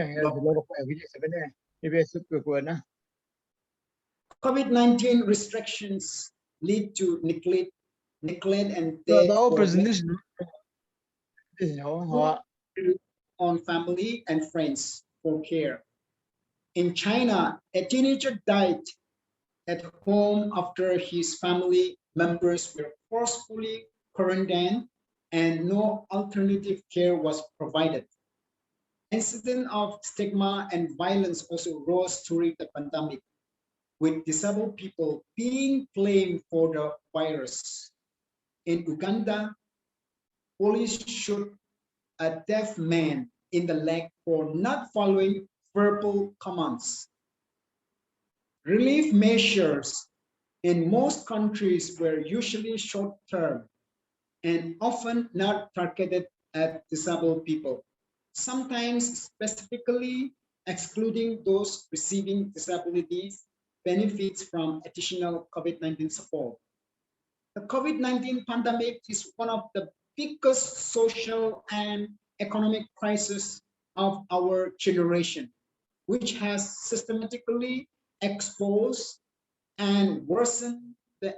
COVID-19 restrictions lead to neglect and death on family and friends for care. In China, a teenager died at home after his family members were forcefully quarantined and no alternative care was provided. Incidents of stigma and violence also rose during the pandemic, with disabled people being blamed for the virus. In Uganda, police shot a deaf man in the leg for not following verbal commands. Relief measures in most countries were usually short-term and often not targeted at disabled people, sometimes specifically excluding those receiving disabilities benefits from additional COVID-19 support. The COVID-19 pandemic is one of the biggest social and economic crises of our generation, which has systematically exposed and worsened the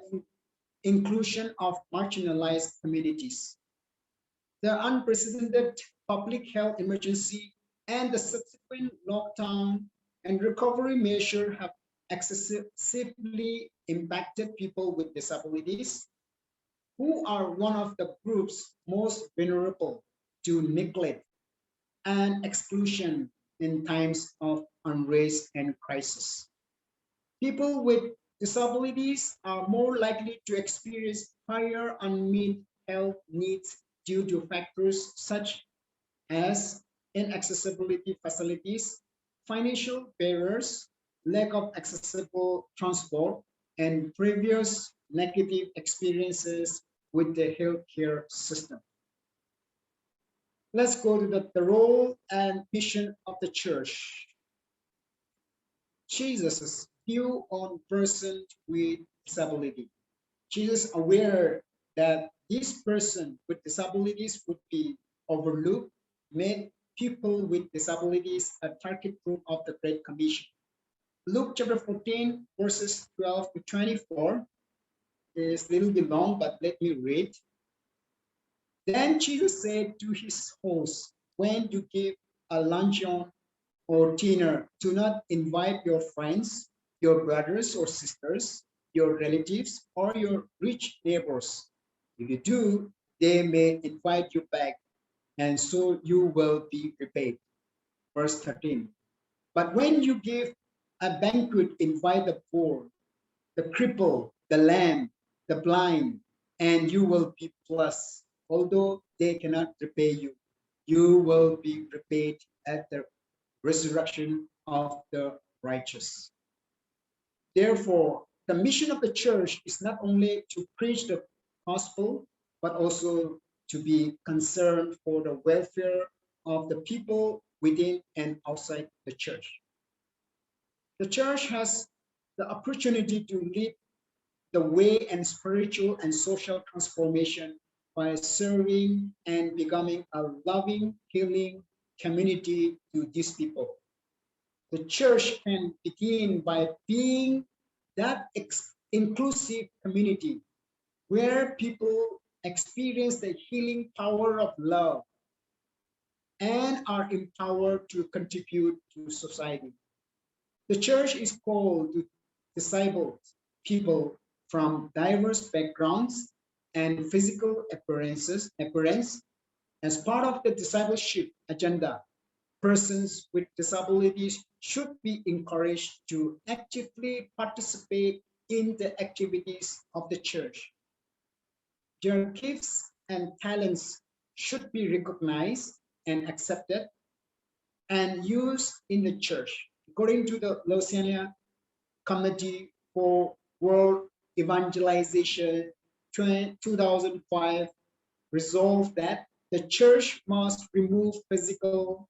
inclusion of marginalized communities. The unprecedented public health emergency and the subsequent lockdown and recovery measure have excessively impacted people with disabilities, who are one of the groups most vulnerable to neglect and exclusion in times of unrest and crisis. People with disabilities are more likely to experience higher unmet health needs due to factors such as inaccessibility facilities, financial barriers, lack of accessible transport, and previous negative experiences with the healthcare system. Let's go to the role and mission of the church. Jesus' view on persons with disability. Jesus aware that this person with disabilities would be overlooked, made people with disabilities a target group of the Great Commission. Luke chapter 14, verses 12 to 24 is a little bit long, but let me read. Then Jesus said to his hosts, when you give a luncheon or dinner, do not invite your friends, your brothers or sisters, your relatives, or your rich neighbors. If you do, they may invite you back, and so you will be repaid. Verse 13. But when you give a banquet, invite the poor, the crippled, the lame, the blind, and you will be blessed. Although they cannot repay you, you will be repaid at the resurrection of the righteous. Therefore, the mission of the church is not only to preach the gospel, but also to be concerned for the welfare of the people within and outside the church. The church has the opportunity to lead the way in spiritual and social transformation by serving and becoming a loving, healing community to these people. The church can begin by being that inclusive community where people experience the healing power of love and are empowered to contribute to society. The church is called to disciple people from diverse backgrounds and physical appearance. As part of the discipleship agenda, persons with disabilities should be encouraged to actively participate in the activities of the church. Their gifts and talents should be recognized and accepted and used in the church. According to the Lausanne Committee for World Evangelization 2005, resolved that the church must remove physical,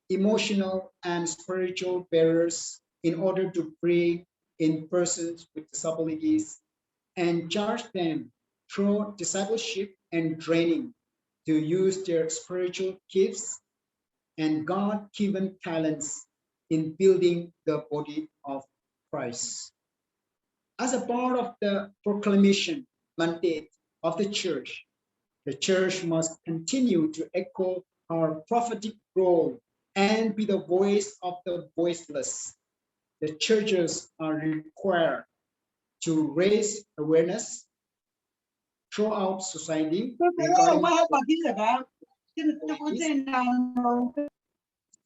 emotional, and spiritual barriers in order to bring in persons with disabilities and charge them through discipleship and training to use their spiritual gifts and God-given talents in building the body of Christ. As a part of the proclamation mandate of the church must continue to echo our prophetic role and be the voice of the voiceless. The churches are required to raise awareness throughout society to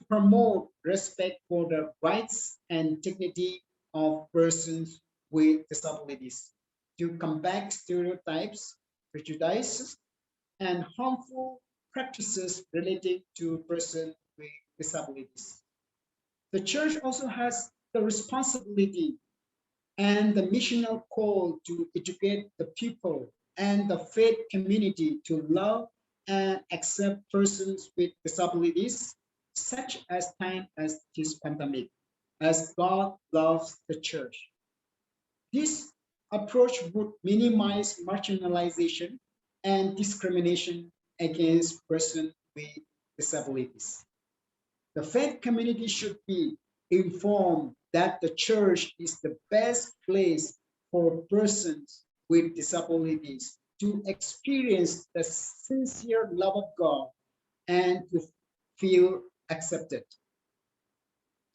promote respect for the rights and dignity of persons with disabilities, to combat stereotypes, prejudices, and harmful practices related to persons with disabilities. The church also has the responsibility and the missional call to educate the people and the faith community to love and accept persons with disabilities, such as time as this pandemic, as God loves the church. This approach would minimize marginalization and discrimination against persons with disabilities. The faith community should be informed that the church is the best place for persons with disabilities to experience the sincere love of God and to feel accepted.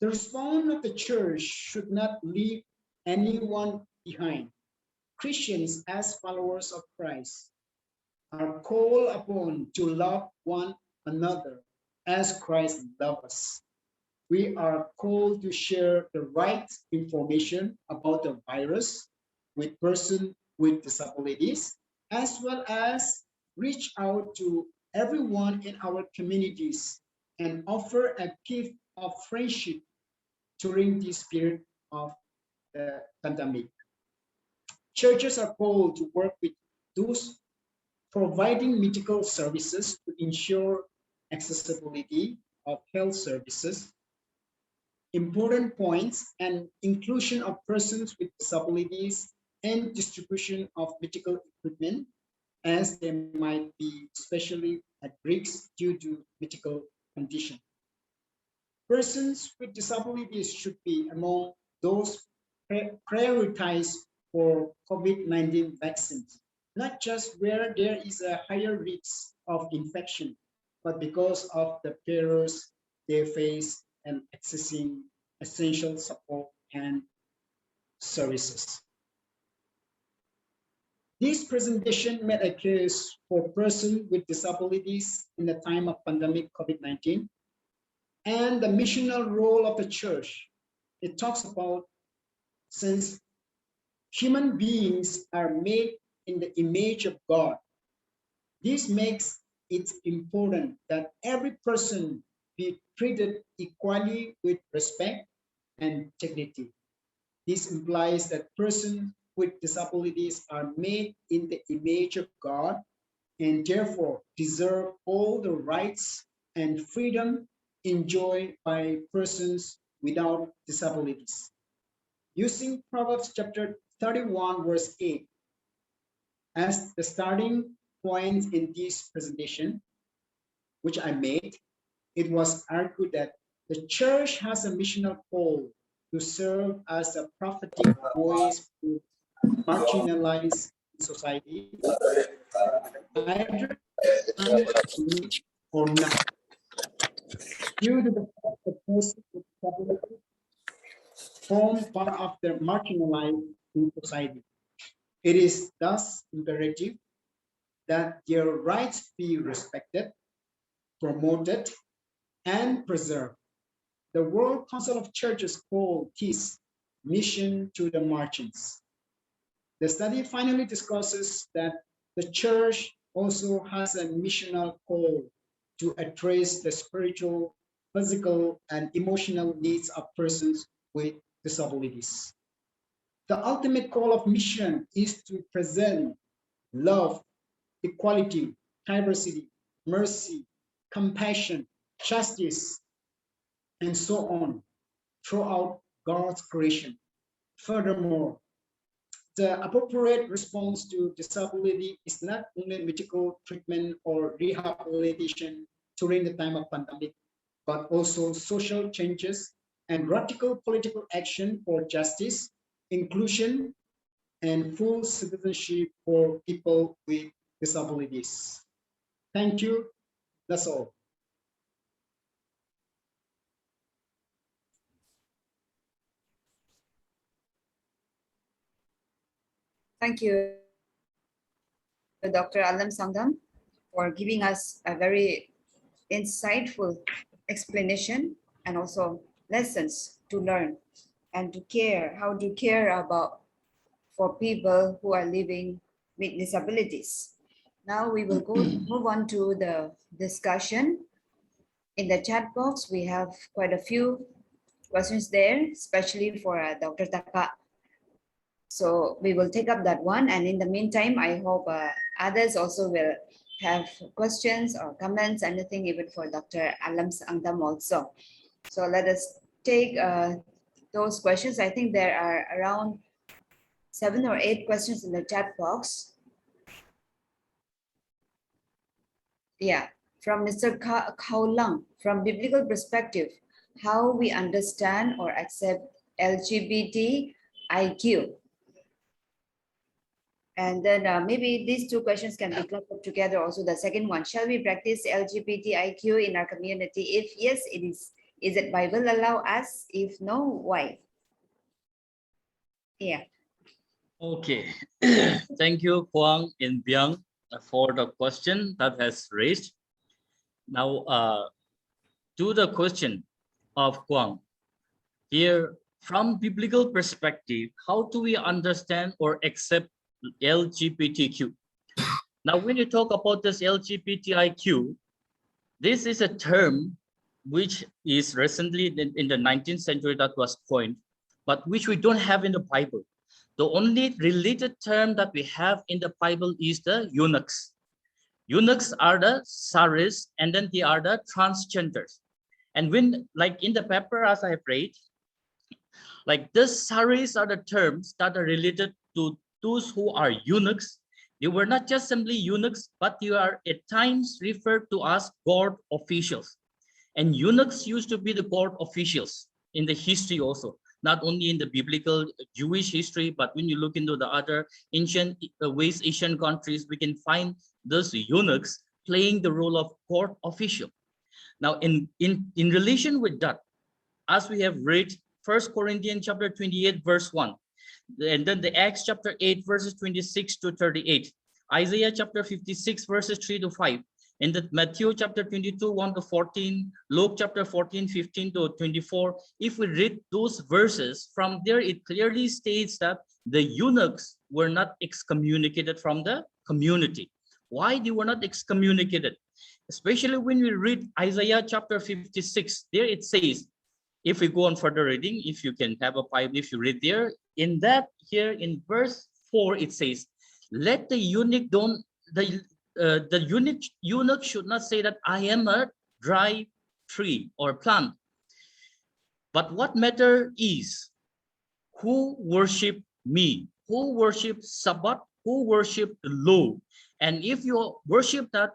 The response of the church should not leave anyone behind. Christians, as followers of Christ, are called upon to love one another as Christ loved us. We are called to share the right information about the virus with persons with disabilities, as well as reach out to everyone in our communities and offer a gift of friendship during this period of the pandemic. Churches are called to work with those providing medical services to ensure accessibility of health services, important points, and inclusion of persons with disabilities and distribution of medical equipment as they might be especially at risk due to medical condition. Persons with disabilities should be among those prioritized for COVID-19 vaccines, not just where there is a higher risk of infection, but because of the perils they face and accessing essential support and services. This presentation made a case for persons with disabilities in the time of pandemic COVID-19 and the missional role of the church. It talks about, since human beings are made in the image of God, this makes it important that every person be treated equally with respect and dignity. This implies that persons with disabilities are made in the image of God and therefore deserve all the rights and freedom enjoyed by persons without disabilities. Using Proverbs chapter 31 verse 8 as the starting point in this presentation, which I made, it was argued that the church has a missional call to serve as a prophetic voice to marginalized society, either or not, due to the fact that persons with disabilities form part of the marginalized in society. It is thus imperative that their rights be respected, promoted, and preserved. The World Council of Churches called this mission to the margins. The study finally discusses that the church also has a missional call to address the spiritual, physical, and emotional needs of persons with disabilities. The ultimate call of mission is to present love, equality, diversity, mercy, compassion, justice, and so on throughout God's creation. Furthermore, the appropriate response to disability is not only medical treatment or rehabilitation during the time of pandemic, but also social changes and radical political action for justice, inclusion, and full citizenship for people with disabilities. Thank you. That's all. Thank you, Dr. Alem Sangtam, for giving us a very insightful explanation and also lessons to learn and to care, how to care about for people who are living with disabilities. Now we will move on to the discussion. In the chat box, we have quite a few questions there, especially for Dr. Teka. So we will take up that one. And in the meantime, I hope others also will have questions or comments, anything even for Dr. Alem Sangtam also. So let us take those questions. I think there are around 7 or 8 questions in the chat box. Yeah, from Mr. Khao Lang, from biblical perspective, how we understand or accept LGBTIQ. And then maybe these 2 questions can be clustered together. Also, the second one, shall we practice LGBTIQ in our community? If yes, it is it Bible allow us? If no, why? Yeah. Okay. Thank you, Kwang and Byung, for the question that has raised. Now, to the question of Kwang, here, from biblical perspective, how do we understand or accept LGBTQ? Now, when you talk about this LGBTIQ, this is a term which is recently in the 19th century that was coined, but which we don't have in the Bible. The only related term that we have in the Bible is the eunuchs. Eunuchs are the saris, and then they are the transgenders. And when, like in the paper as I have read, like the saris are the terms that are related to those who are eunuchs, They were not just simply eunuchs, but they are at times referred to as court officials. And eunuchs used to be the court officials in the history also, not only in the biblical Jewish history, but when you look into the other ancient West Asian countries, we can find those eunuchs playing the role of court official. Now, in relation with that, as we have read 1 Corinthians chapter 28, verse 1, and then the Acts chapter 8, verses 26 to 38, Isaiah chapter 56, verses 3 to 5, and that Matthew chapter 22, 1 to 14, Luke chapter 14, 15 to 24, if we read those verses, from there it clearly states that the eunuchs were not excommunicated from the community. Why they were not excommunicated? Especially when we read Isaiah chapter 56, there it says, if we go on further reading, if you can have a Bible, if you read there, in that here in verse 4, it says, let the eunuch don't, the eunuch should not say that I am a dry tree or plant. But what matter is who worship me, who worship Sabbath, who worship the law. And if you worship that,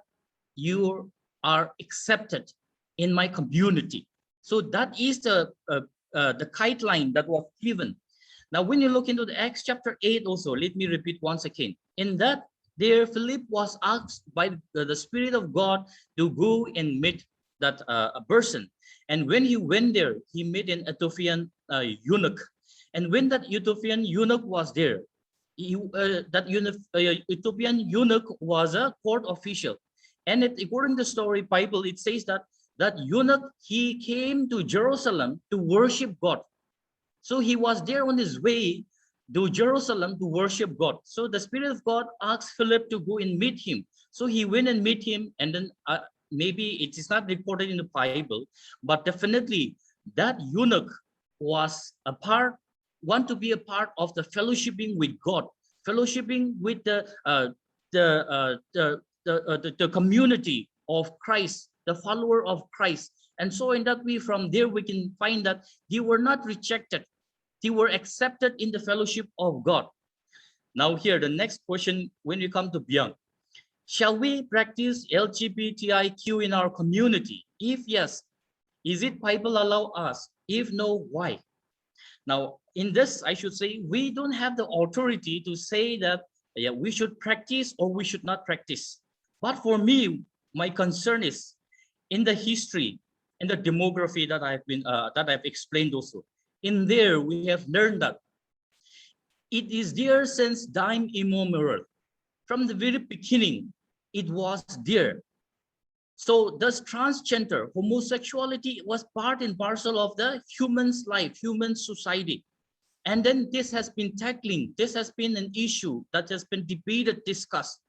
you are accepted in my community. So that is the guideline that was given. Now, when you look into the Acts chapter 8 also, let me repeat once again. In that, there Philip was asked by the Spirit of God to go and meet that a person. And when he went there, he met an Ethiopian eunuch. And when that Ethiopian eunuch was there, Ethiopian eunuch was a court official. And according to the story Bible, it says that that eunuch, he came to Jerusalem to worship God. So he was there on his way to Jerusalem to worship God. So the Spirit of God asked Philip to go and meet him. So he went and met him, and then maybe it is not recorded in the Bible, but definitely that eunuch was want to be a part of the fellowshipping with God, fellowshipping with the community of Christ, the follower of Christ. And so in that way, from there, we can find that they were not rejected. They were accepted in the fellowship of God. Now here, the next question, when we come to Byung, shall we practice LGBTIQ in our community? If yes, is it Bible allow us? If no, why? Now, in this, I should say, we don't have the authority to say that we should practice or we should not practice. But for me, my concern is in the history and the demography that I've explained also. In there, we have learned that it is there since time immemorial. From the very beginning, it was there. So thus transgender, homosexuality was part and parcel of the human's life, human society. And then this has been tackling, this has been an issue that has been debated, discussed.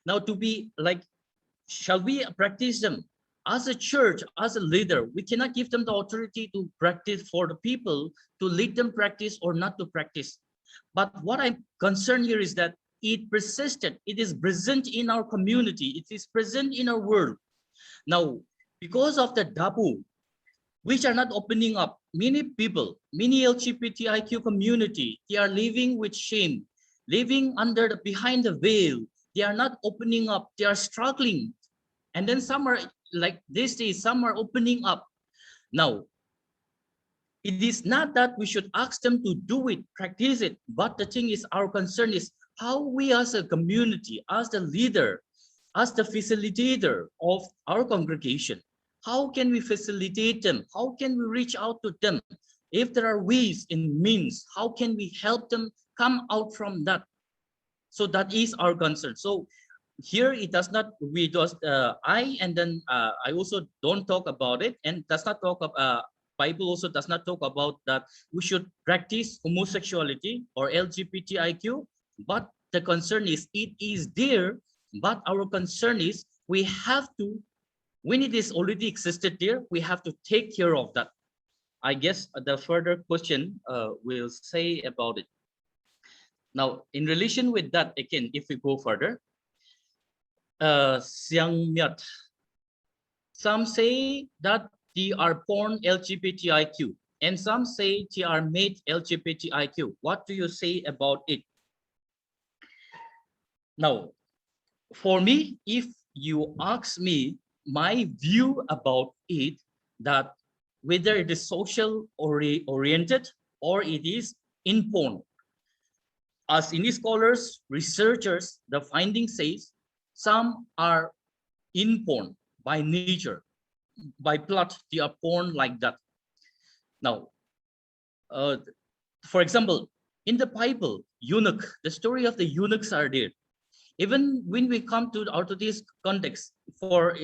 Now to be like, shall we practice them? As a church, as a leader, we cannot give them the authority to practice for the people, to lead them practice or not to practice. But what I'm concerned here is that it persisted, it is present in our community, it is present in our world. Now, because of the taboo, which are not opening up, many people, many LGBTIQ community, they are living with shame, living behind the veil. They are not opening up, they are struggling. And then some are like these days, some are opening up. Now, it is not that we should ask them to do it, practice it, but the thing is, our concern is how we as a community, as the leader, as the facilitator of our congregation, how can we facilitate them? How can we reach out to them? If there are ways and means, how can we help them come out from that? So that is our concern. So here it does not, I also don't talk about it, and does not talk about, Bible also does not talk about that we should practice homosexuality or LGBTIQ, but the concern is it is there, but our concern is we have to, when it is already existed there, we have to take care of that. I guess the further question will say about it. Now, in relation with that, again, if we go further, Siang Myat, some say that they are born LGBTIQ, and some say they are made LGBTIQ. What do you say about it? Now, for me, if you ask me my view about it, that whether it is social oriented or it is informed, as any scholars, researchers, the finding says some are informed by nature, by blood, they are born like that. Now, for example, in the Bible, eunuch, the story of the eunuchs are there. Even when we come to out of this context, for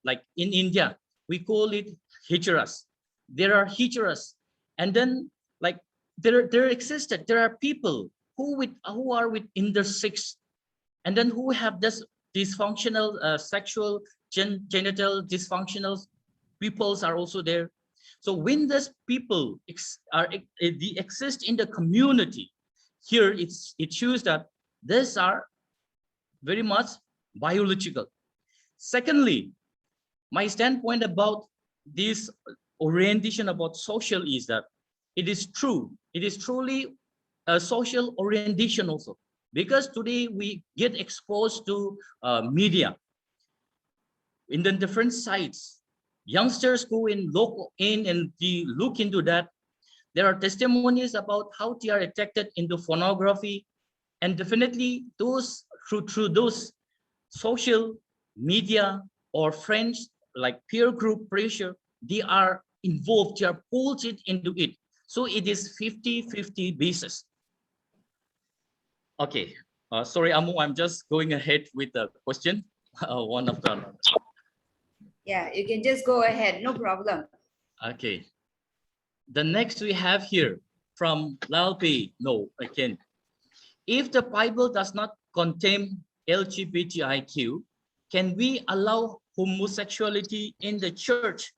like in India, we call it hijras. There are hijras, and then like there existed. There are people who are with intersex, and then who have this dysfunctional sexual genital dysfunctional peoples are also there. So when these people they exist in the community, here it shows that these are very much biological. Secondly, my standpoint about this orientation about social is that it is true. It is truly a social orientation also, because today we get exposed to media in the different sites. Youngsters go in and they look into that. There are testimonies about how they are attracted into pornography, and definitely those through those social media or friends like peer group pressure, they are involved, they are pulled into it. So it is 50-50 basis. Okay, sorry, Amu, I'm just going ahead with the question, one after another. Yeah, you can just go ahead, no problem. Okay, the next we have here from Lalpi. No, again, if the Bible does not contain LGBTIQ, can we allow homosexuality in the church?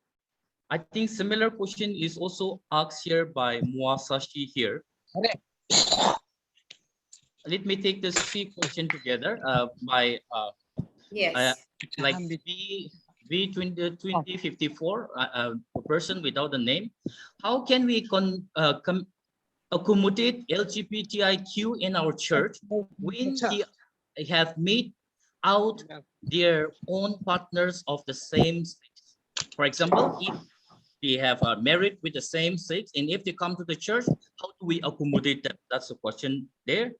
I think similar question is also asked here by Muasashi here. Let me take this three question together by Yes. like V2054, a person without a name. How can we accommodate LGBTIQ in our church when they have made out their own partners of the same sex? For example, if they have married with the same sex, and if they come to the church, how do we accommodate them? That's the question there.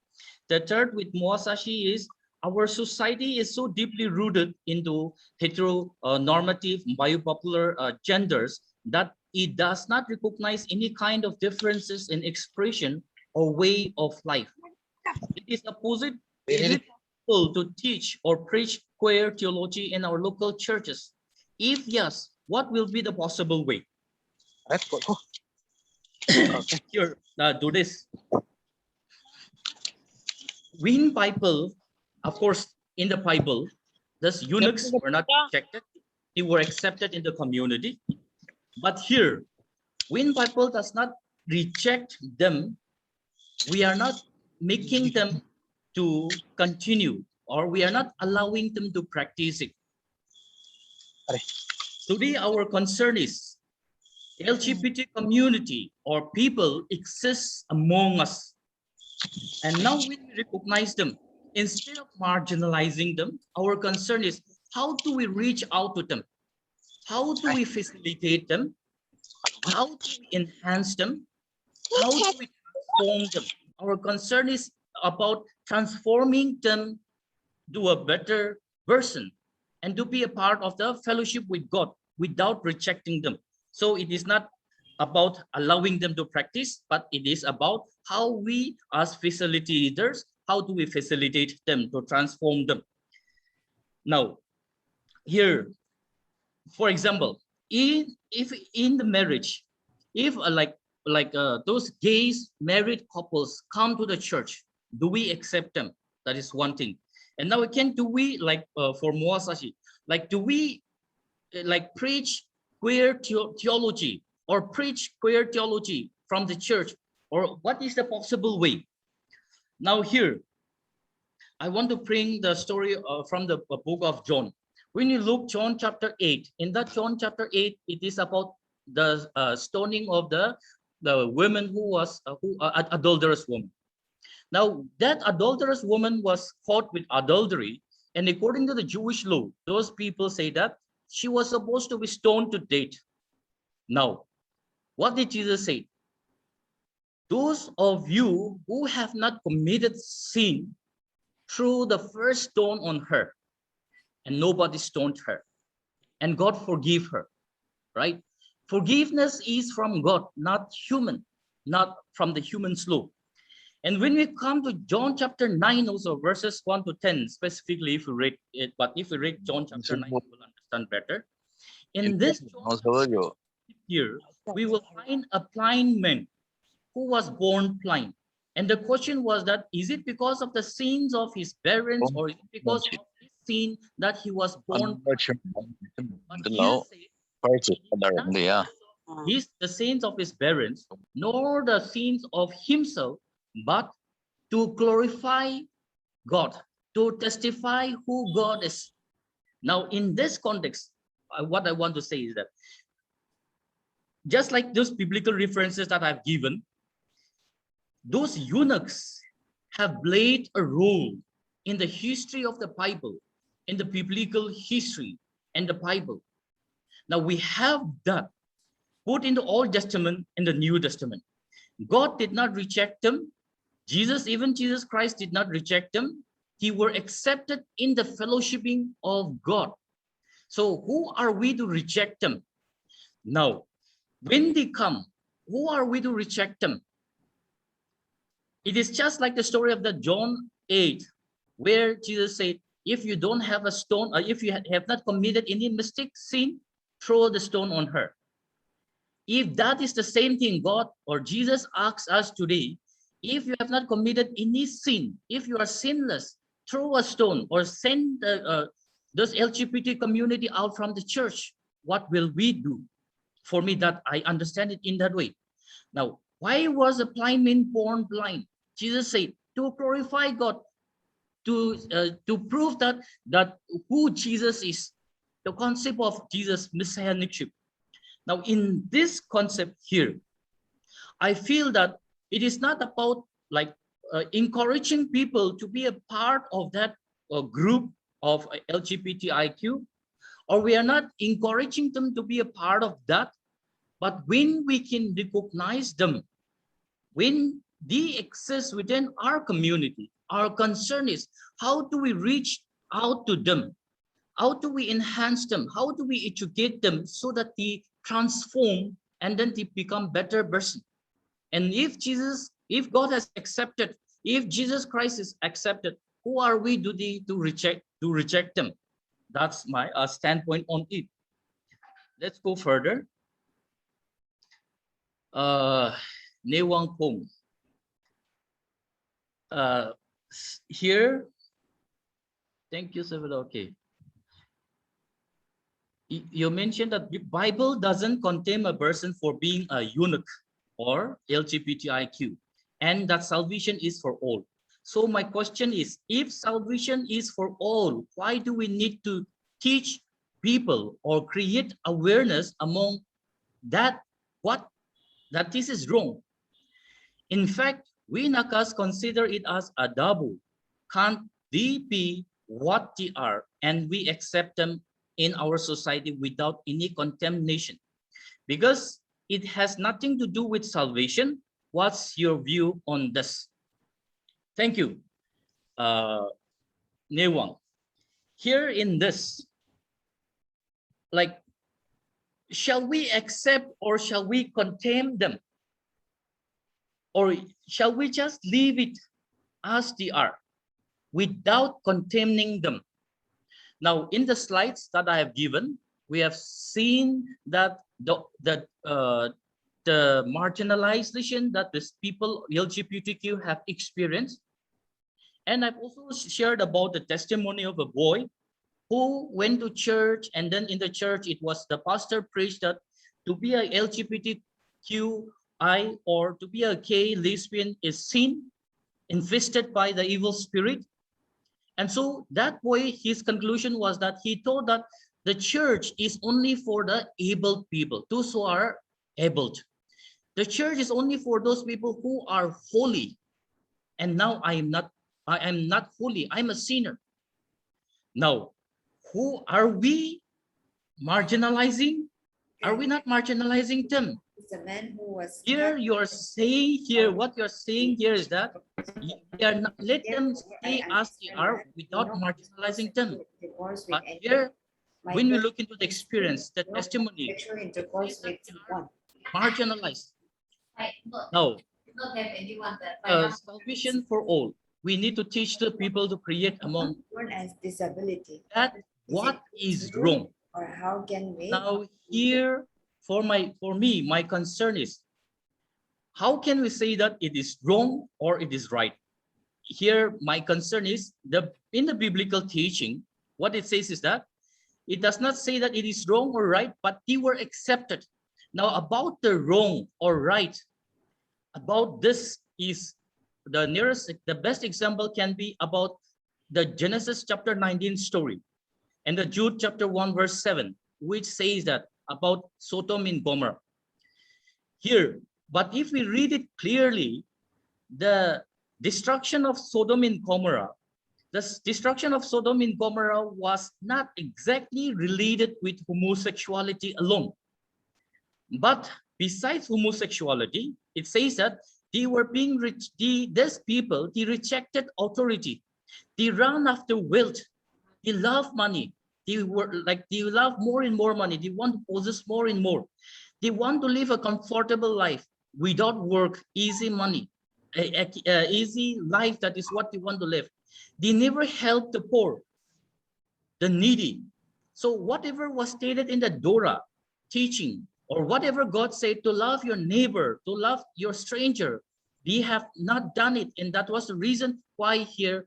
The third with Muasashi is, our society is so deeply rooted into heteronormative biopopular genders that it does not recognize any kind of differences in expression or way of life. It is opposite. Is it possible to teach or preach queer theology in our local churches? If yes, what will be the possible way? Here, do this. In Bible, of course, in the Bible, those eunuchs were not rejected; they were accepted in the community. But here, when Bible does not reject them, we are not making them to continue, or we are not allowing them to practice it. Today, our concern is LGBT community or people exist among us. And now we recognize them. Instead of marginalizing them, our concern is how do we reach out to them? How do we facilitate them? How do we enhance them? How do we transform them? Our concern is about transforming them to a better person and to be a part of the fellowship with God without rejecting them. So it is not about allowing them to practice, but it is about how we as facilitators, how do we facilitate them to transform them? Now, here, for example, if in the marriage, if those gays married couples come to the church, do we accept them? That is one thing. And now again, do we for Muasashi, do we preach queer theology or preach queer theology from the church, or what is the possible way? Now here, I want to bring the story from the book of John. When you look John chapter 8, in that John chapter 8, it is about the stoning of the woman who was adulterous woman. Now, that adulterous woman was caught with adultery, and according to the Jewish law, those people say that she was supposed to be stoned to death. Now, what did Jesus say? Those of you who have not committed sin, threw the first stone on her, and nobody stoned her. And God forgave her, right? Forgiveness is from God, not human, not from the human's law. And when we come to John chapter 9, also verses 1 to 10, specifically if we read it, but if we read John chapter 9, we will understand better. In this John here, we will find a blind man who was born blind. And the question was that, is it because of the sins of his parents, or is it because of his sin that he was born blind? But Jesus said, the sins of his parents, nor the sins of himself, but to glorify God, to testify who God is. Now, in this context, what I want to say is that, just like those biblical references that I've given, those eunuchs have played a role in the history of the Bible, in the biblical history and the Bible. Now we have that put in the Old Testament and the New Testament. God did not reject them. Even Jesus Christ did not reject them. He were accepted in the fellowshipping of God. So who are we to reject them? Now, when they come, who are we to reject them? It is just like the story of the John 8, where Jesus said, if you don't have a stone, or if you have not committed any mistake, sin, throw the stone on her. If that is the same thing God or Jesus asks us today, if you have not committed any sin, if you are sinless, throw a stone or send this LGBT community out from the church. What will we do? For me, that I understand it in that way. Now, why was a blind man born blind? Jesus said, to glorify God, to prove that who Jesus is, the concept of Jesus' messianicship. Now, in this concept here, I feel that it is not about like encouraging people to be a part of that group of LGBTIQ, or we are not encouraging them to be a part of that, but when we can recognize them, when they exist within our community, our concern is how do we reach out to them? How do we enhance them? How do we educate them so that they transform and then they become better person? And if God has accepted, if Jesus Christ is accepted, who are we to reject them? That's my standpoint on it. Let's go further. Newang Pong. Here, thank you, Sevilla. Okay. You mentioned that the Bible doesn't condemn a person for being a eunuch or LGBTIQ, and that salvation is for all. So my question is, if salvation is for all, why do we need to teach people or create awareness among that this is wrong? In fact, we Nakas consider it as a double. Can't they be what they are, and we accept them in our society without any condemnation? Because it has nothing to do with salvation. What's your view on this? Thank you, Newang. Here in this, like, shall we accept or shall we condemn them? Or shall we just leave it as they are without condemning them? Now, in the slides that I have given, we have seen that the marginalization that these people, LGBTQ, have experienced. And I've also shared about the testimony of a boy who went to church, and then in the church, it was the pastor preached that to be a LGBTQI or to be a gay lesbian is sin, infested by the evil spirit. And so that boy, his conclusion was that he thought that the church is only for the able people, those who are able. The church is only for those people who are holy. and now I am not holy. I'm a sinner. Now, who are we marginalizing? Are we not marginalizing them? It's a man who was Here you are saying here, what you're saying here is that we are not, let them stay as they are without marginalizing them. But here, when we look into the experience, the testimony, sexual intercourse with someone. marginalized. Now, salvation for all. We need to teach the people to create among One as disability. that what is wrong. Or how can we? Now here, for me, my concern is, how can we say that it is wrong or it is right? Here, my concern is in the biblical teaching, what it says is that it does not say that it is wrong or right, but they were accepted. Now, about the wrong or right, about this is the best example can be about the Genesis chapter 19 story and the Jude chapter 1 verse 7, which says that about Sodom and Gomorrah. Here, but if we read it clearly, the destruction of Sodom and Gomorrah, the destruction of Sodom and Gomorrah was not exactly related with homosexuality alone. But besides homosexuality, it says that they were being these people, they rejected authority. They ran after wealth. They love money. They love more and more money. They want to possess more and more. They want to live a comfortable life without work, easy money, easy life. That is what they want to live. They never help the poor, the needy. So whatever was stated in the Torah teaching, or whatever God said to love your neighbor, to love your stranger, they have not done it. And that was the reason why here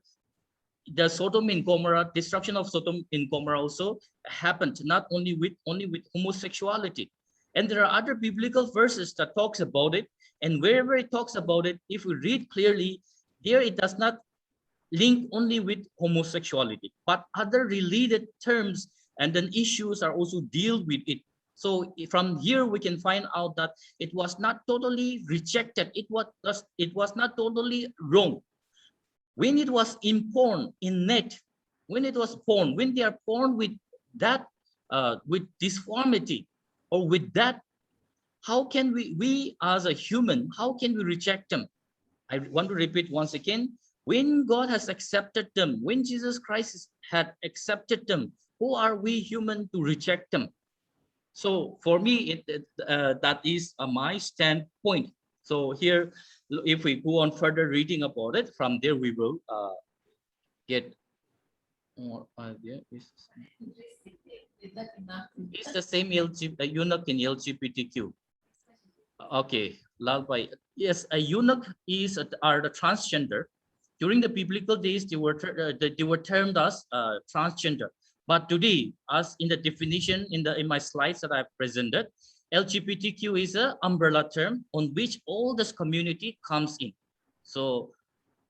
the Sodom and Gomorrah, destruction of Sodom and Gomorrah also happened, not only with homosexuality. And there are other biblical verses that talks about it. And wherever it talks about it, if we read clearly, there it does not link only with homosexuality, but other related terms and then issues are also dealt with it. So from here, we can find out that it was not totally rejected. It was not totally wrong. When it was born in net, when it was born, when they are born with that, with deformity or with that, how can we as a human, how can we reject them? I want to repeat once again, when God has accepted them, when Jesus Christ had accepted them, who are we human to reject them? So for me, that is my standpoint. So here, if we go on further reading about it, from there we will get more idea. It's the same eunuch in LGBTQ. Okay, Lalbai. Yes, a eunuch are the transgender. During the biblical days, they were termed as transgender. But today, as in the definition in my slides that I've presented, LGBTQ is an umbrella term on which all this community comes in. So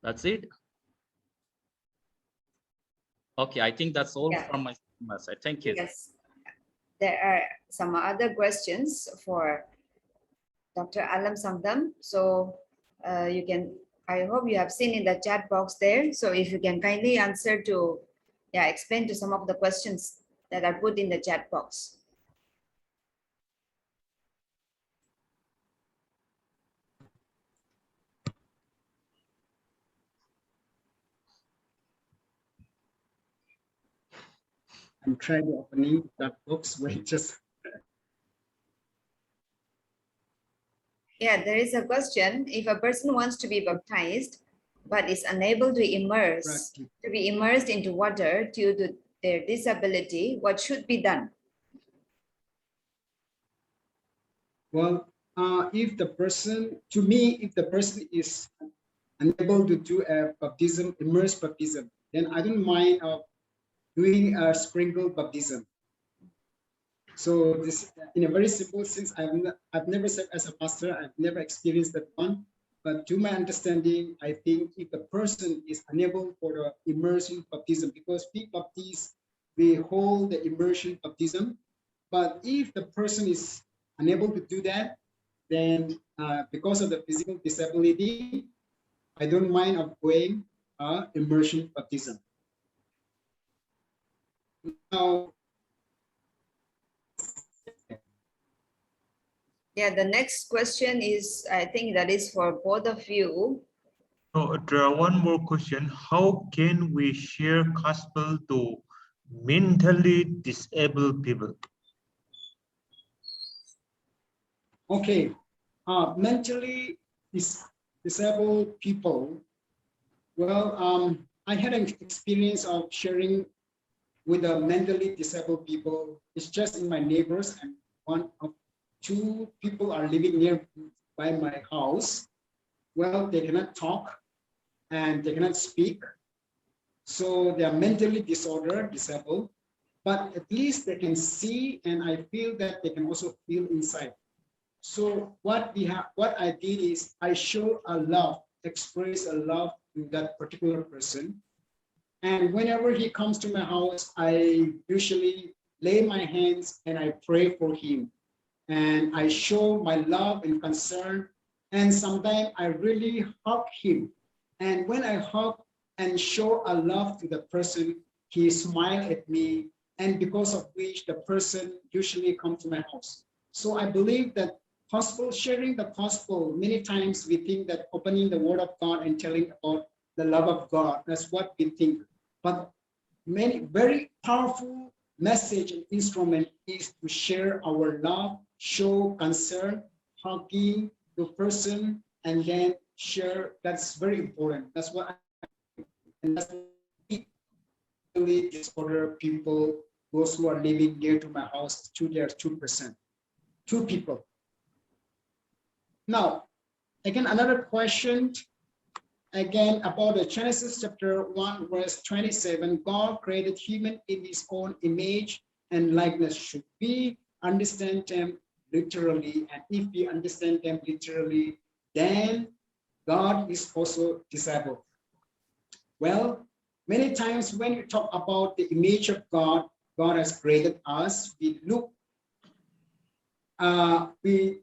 that's it. Okay, I think that's all from my side. Thank you. Yes, there are some other questions for Dr. Alem Sangtam. So you can, I hope you have seen in the chat box there. So if you can kindly answer to, explain to some of the questions that are put in the chat box. I'm trying to opening that box. Wait, just. Yeah, there is a question. If a person wants to be baptized, but is unable to be immersed into water due to their disability, what should be done? Well, if the person is unable to do a baptism, immersed baptism, then I don't mind doing a sprinkle baptism. So this, in a very simple sense, I've never served as a pastor. I've never experienced that one. But to my understanding, I think if the person is unable for the immersion baptism, because we Baptists, we hold the immersion baptism. But if the person is unable to do that, then because of the physical disability, I don't mind of going immersion baptism. Now, Yeah, the next question is, I think that is for both of you. So there are one more question. How can we share gospel to mentally disabled people? okay, mentally disabled people. Well, I had an experience of sharing with the mentally disabled people. It's just in my neighbors, and one of two people are living near by my house. Well, they cannot talk and they cannot speak. So they are mentally disabled, but at least they can see, and I feel that they can also feel inside. So what I did is I show a love, express a love to that particular person. And whenever he comes to my house, I usually lay my hands and I pray for him. And I show my love and concern. And sometimes I really hug him. And when I hug and show a love to the person, he smiles at me. And because of which the person usually comes to my house. So I believe that gospel, sharing the gospel, many times we think that opening the word of God and telling about the love of God, that's what we think. But many very powerful message and instrument is to share our love, show concern, hugging the person, and then share. That's very important. That's what and that's really disorder people, those who are living near to my house, there's 2%, 2 people. Now, again, another question. Again, about the Genesis chapter 1, verse 27, God created human in his own image and likeness. Should we understand them literally? And if we understand them literally, then God is also disabled. Well, many times when you talk about the image of God, God has created us, we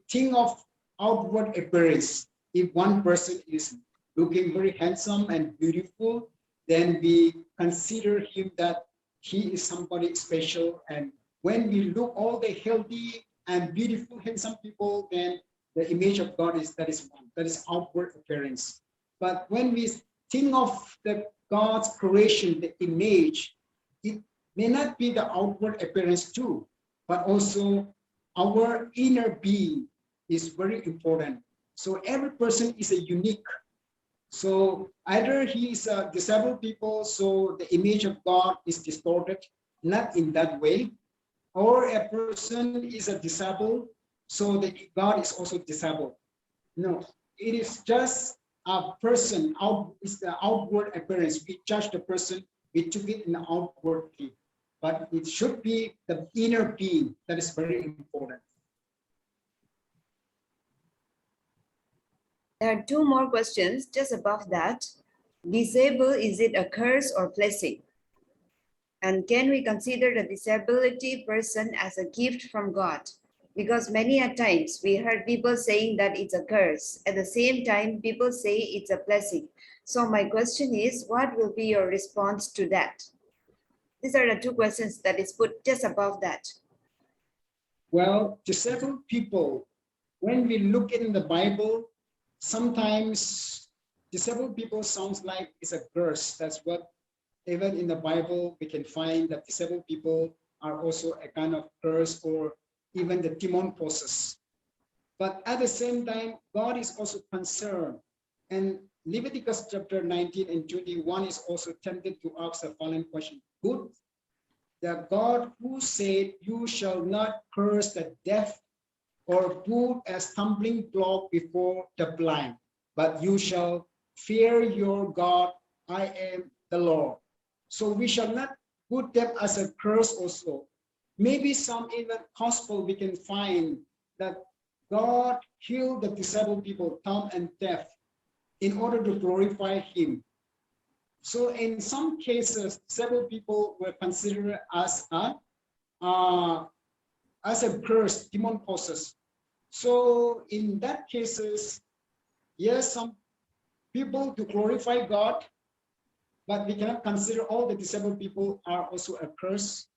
think of outward appearance. If one person is looking very handsome and beautiful, then we consider him that he is somebody special. And when we look all the healthy and beautiful, handsome people, then the image of God is that is outward appearance. But when we think of the God's creation, the image, it may not be the outward appearance too, but also our inner being is very important. So every person is a unique. So either he is a disabled people, so the image of God is distorted, not in that way, or a person is a disabled, so the God is also disabled. No, it is just a person, it's the outward appearance. We judge the person, we took it in outwardly, but it should be the inner being that is very important. There are 2 more questions just above that. Disabled, is it a curse or blessing? And can we consider the disability person as a gift from God? Because many a times we heard people saying that it's a curse. At the same time, people say it's a blessing. So my question is, what will be your response to that? These are the 2 questions that is put just above that. Well, disabled people, when we look in the Bible, sometimes disabled people sounds like it's a curse. That's what, even in the Bible, we can find that disabled people are also a kind of curse, or even the demon possess. But at the same time, God is also concerned. And Leviticus chapter 19 and 21 is also tempted to ask the following question. Good, the God who said, you shall not curse the deaf or put a stumbling block before the blind, but you shall fear your God, I am the Lord. So we shall not put them as a curse also. Maybe some even gospel we can find that God healed the disabled people, dumb and deaf, in order to glorify him. So in some cases, disabled people were considered as a curse, demon possessed. So in that cases, yes, some people to glorify God, but we cannot consider all the disabled people are also a curse.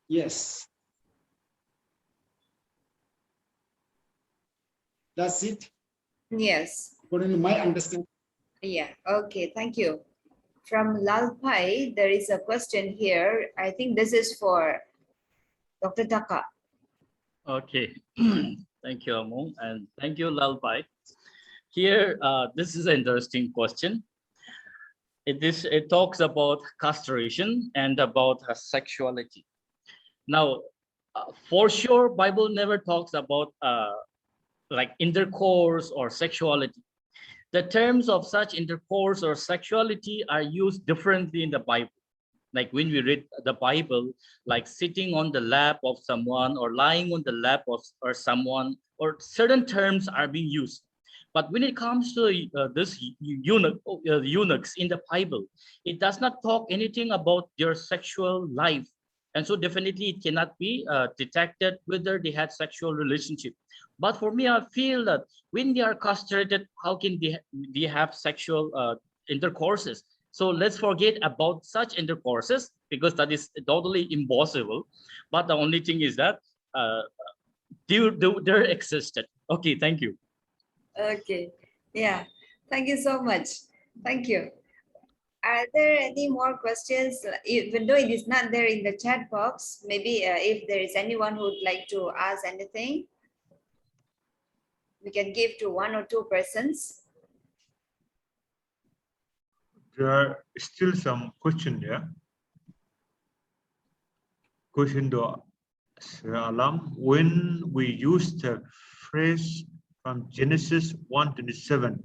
Yes. That's it, Yes. according to my understanding. Yeah. Okay. Thank you. From Lalpai, there is a question here. I think this is for Dr. Taka. Okay. Thank you, Among, and thank you, Lalpai. Here, this is an interesting question. It talks about castration and about sexuality. Now, for sure, Bible never talks about like intercourse or sexuality. The terms of such intercourse or sexuality are used differently in the Bible. Like when we read the Bible, like sitting on the lap of someone or lying on the lap of or someone, or certain terms are being used. But when it comes to this eunuchs in the Bible, it does not talk anything about their sexual life. And so definitely it cannot be detected whether they had sexual relationship. But for me, I feel that when they are castrated, how can they have sexual intercourses? So let's forget about such intercourses because that is totally impossible. But the only thing is that there existed. Okay, thank you. Okay. Yeah. Thank you so much. Thank you. Are there any more questions? Even though it is not there in the chat box, maybe if there is anyone who would like to ask anything, we can give to one or two persons. There are still some questions, yeah? Question to Alam. When we use the phrase from Genesis 1:27,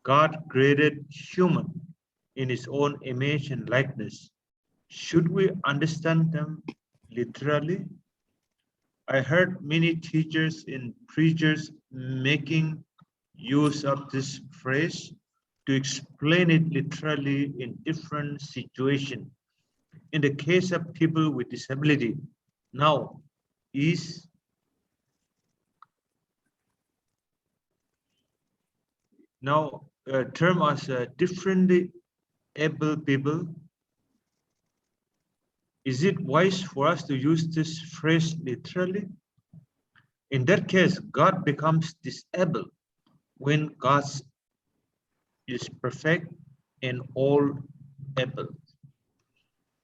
God created human in his own image and likeness. Should we understand them literally? I heard many teachers and preachers making use of this phrase to explain it literally in different situations. In the case of people with disability, now is term as differently able people. Is it wise for us to use this phrase literally? In that case, God becomes disabled when God is perfect and all able.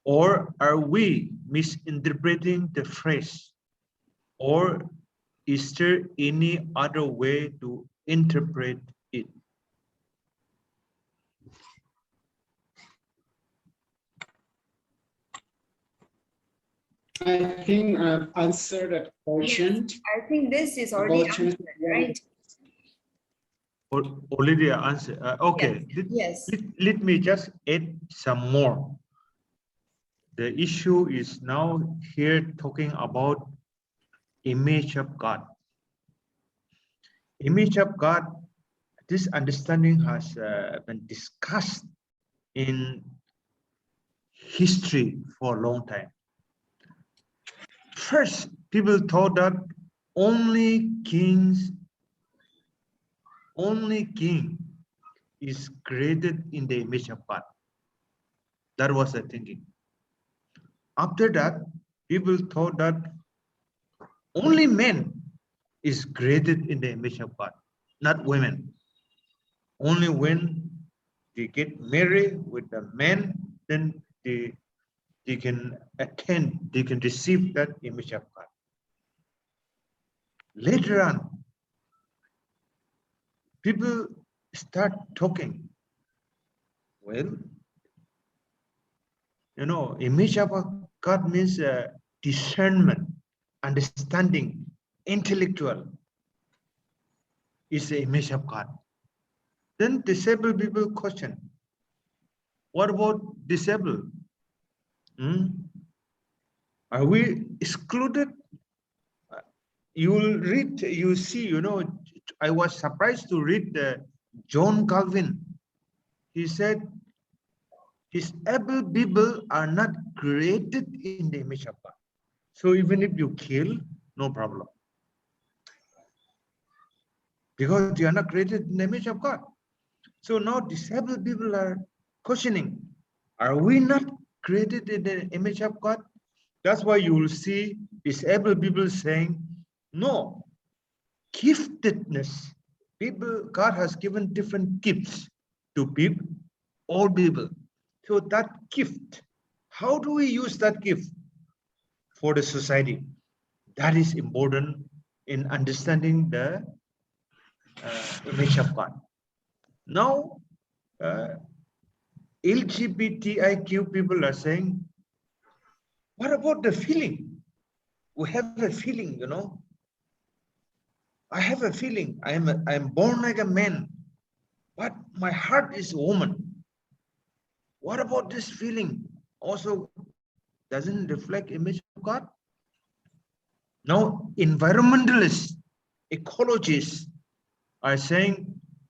Or are we misinterpreting the phrase? Or is there any other way to interpret it? I think I've answered that question. I think this is already About answered, right? Already answered. Okay. Yes. Let me just add some more. The issue is now here talking about image of God. Image of God, this understanding has been discussed in history for a long time. First, people thought that only king is created in the image of God. That was the thinking. After that, people thought that only men is created in the image of God, not women. Only when they get married with the man, then they can attend, they can receive that image of God. Later on, people start talking. Well, you know, image of God means discernment, understanding, intellectual is the image of God. Then disabled people question, what about disabled? Are we excluded? You will read, you see, you know, I was surprised to read John Calvin. He said, disabled people are not created in the image of God. So even if you kill, no problem. because they are not created in the image of God. So now disabled people are questioning, are we not created in the image of God? That's why you will see disabled people saying, no, giftedness. People, God has given different gifts to people, all people. So that gift, how do we use that gift for the society? That is important in understanding the image of God. Now, LGBTIQ people are saying, what about the feeling? We have a feeling, you know. I have a feeling. I am born like a man, but my heart is a woman. What about this feeling? Also, doesn't reflect image of God? Now, environmentalists, ecologists are saying,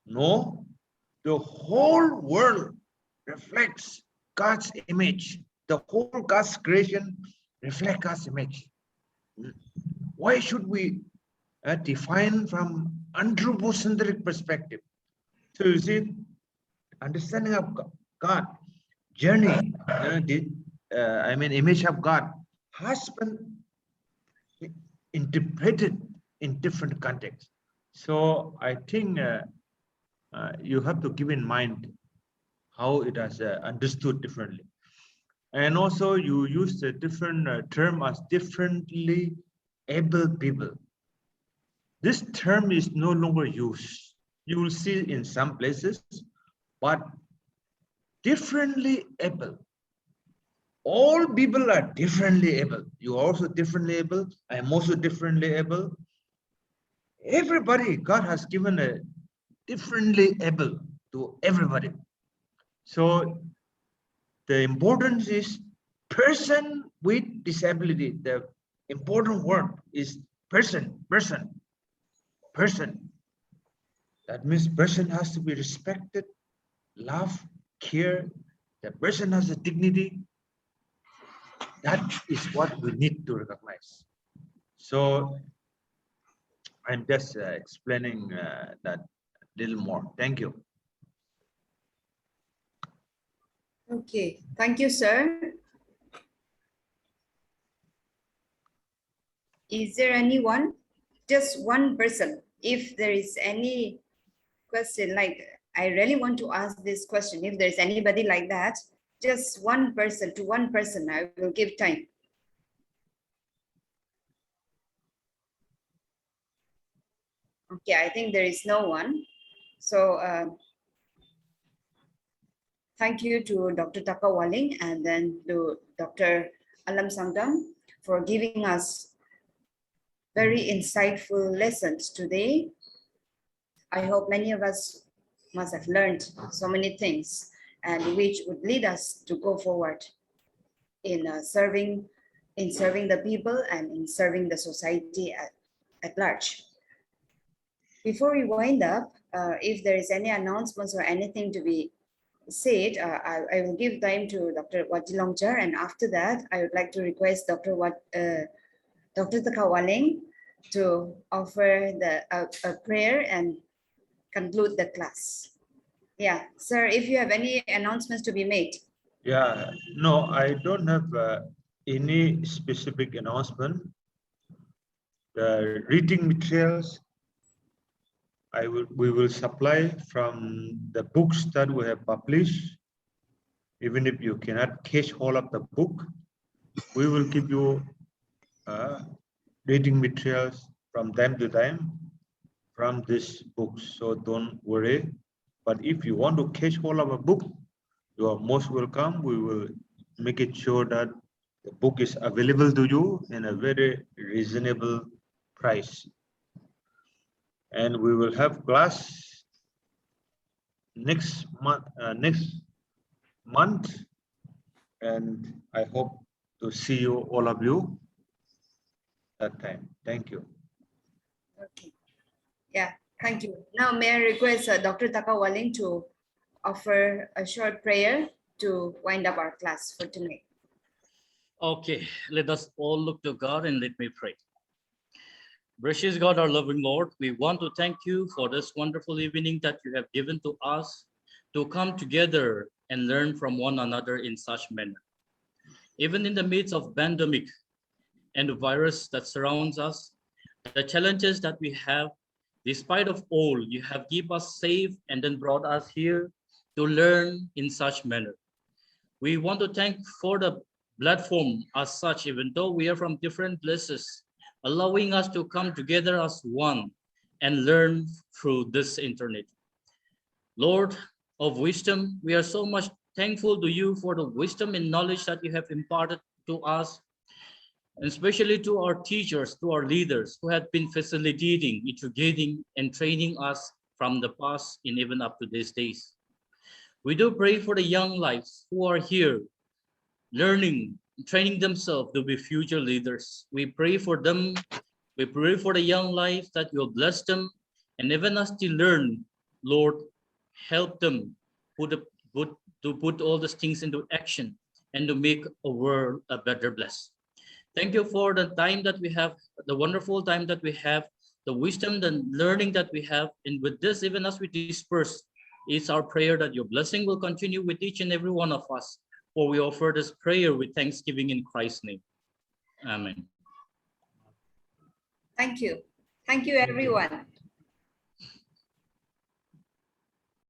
no, the whole world reflects God's image. The whole God's creation reflects God's image. Why should we define from anthropocentric perspective? So you see, understanding of God, journey, image of God has been interpreted in different contexts. So I think you have to keep in mind how it has understood differently. And also you use the different term as differently able people. This term is no longer used. You will see in some places, but differently able. All people are differently able. You are also differently able. I am also differently able. Everybody, God has given a differently able to everybody. So the importance is person with disability. The important word is person. That means person has to be respected, love, care. The person has a dignity. That is what we need to recognize. So I'm just explaining that a little more. Thank you. Okay, thank you, sir. Is there anyone? Just one person. If there is any question, like I really want to ask this question, if there's anybody like that, just one person, to one person, I will give time. Okay, I think there is no one. So thank you to Dr. Teka Walling and then to Dr. Alem Sangtam for giving us very insightful lessons today. I hope many of us must have learned so many things and which would lead us to go forward in serving the people and in serving the society at large. Before we wind up, if there is any announcements or anything to be said, I will give time to Dr. Watilongjar, and after that, I would like to request Dr. Teka Walling to offer a prayer and conclude the class. Yeah, sir, if you have any announcements to be made. Yeah, no, I don't have any specific announcement. The reading materials we will supply from the books that we have published. Even if you cannot catch all of the book, we will give you reading materials from time to time from this books. So don't worry. But if you want to catch all of a book, you are most welcome. We will make it sure that the book is available to you in a very reasonable price. And we will have class next month, and I hope to see you, all of you, that time. Thank you. Okay. Yeah, thank you. Now, may I request Dr. Teka Walling to offer a short prayer to wind up our class for tonight. Okay, let us all look to God and let me pray. Gracious God, our loving Lord, we want to thank you for this wonderful evening that you have given to us to come together and learn from one another in such manner. Even in the midst of pandemic and the virus that surrounds us, the challenges that we have, despite of all, you have kept us safe and then brought us here to learn in such manner. We want to thank for the platform as such, even though we are from different places, allowing us to come together as one and learn through this internet. Lord of wisdom, we are so much thankful to you for the wisdom and knowledge that you have imparted to us, and especially to our teachers, to our leaders who have been facilitating, educating, and training us from the past and even up to these days. We do pray for the young lives who are here learning, training themselves to be future leaders. We pray for them. We pray for the young lives that you'll bless them. And even as they learn, Lord, help them to put all these things into action and to make a world a better place. Thank you for the time that we have, the wonderful time that we have, the wisdom, the learning that we have. And with this, even as we disperse, it's our prayer that your blessing will continue with each and every one of us. For we offer this prayer with thanksgiving in Christ's name. Amen. Thank you. Thank you, everyone.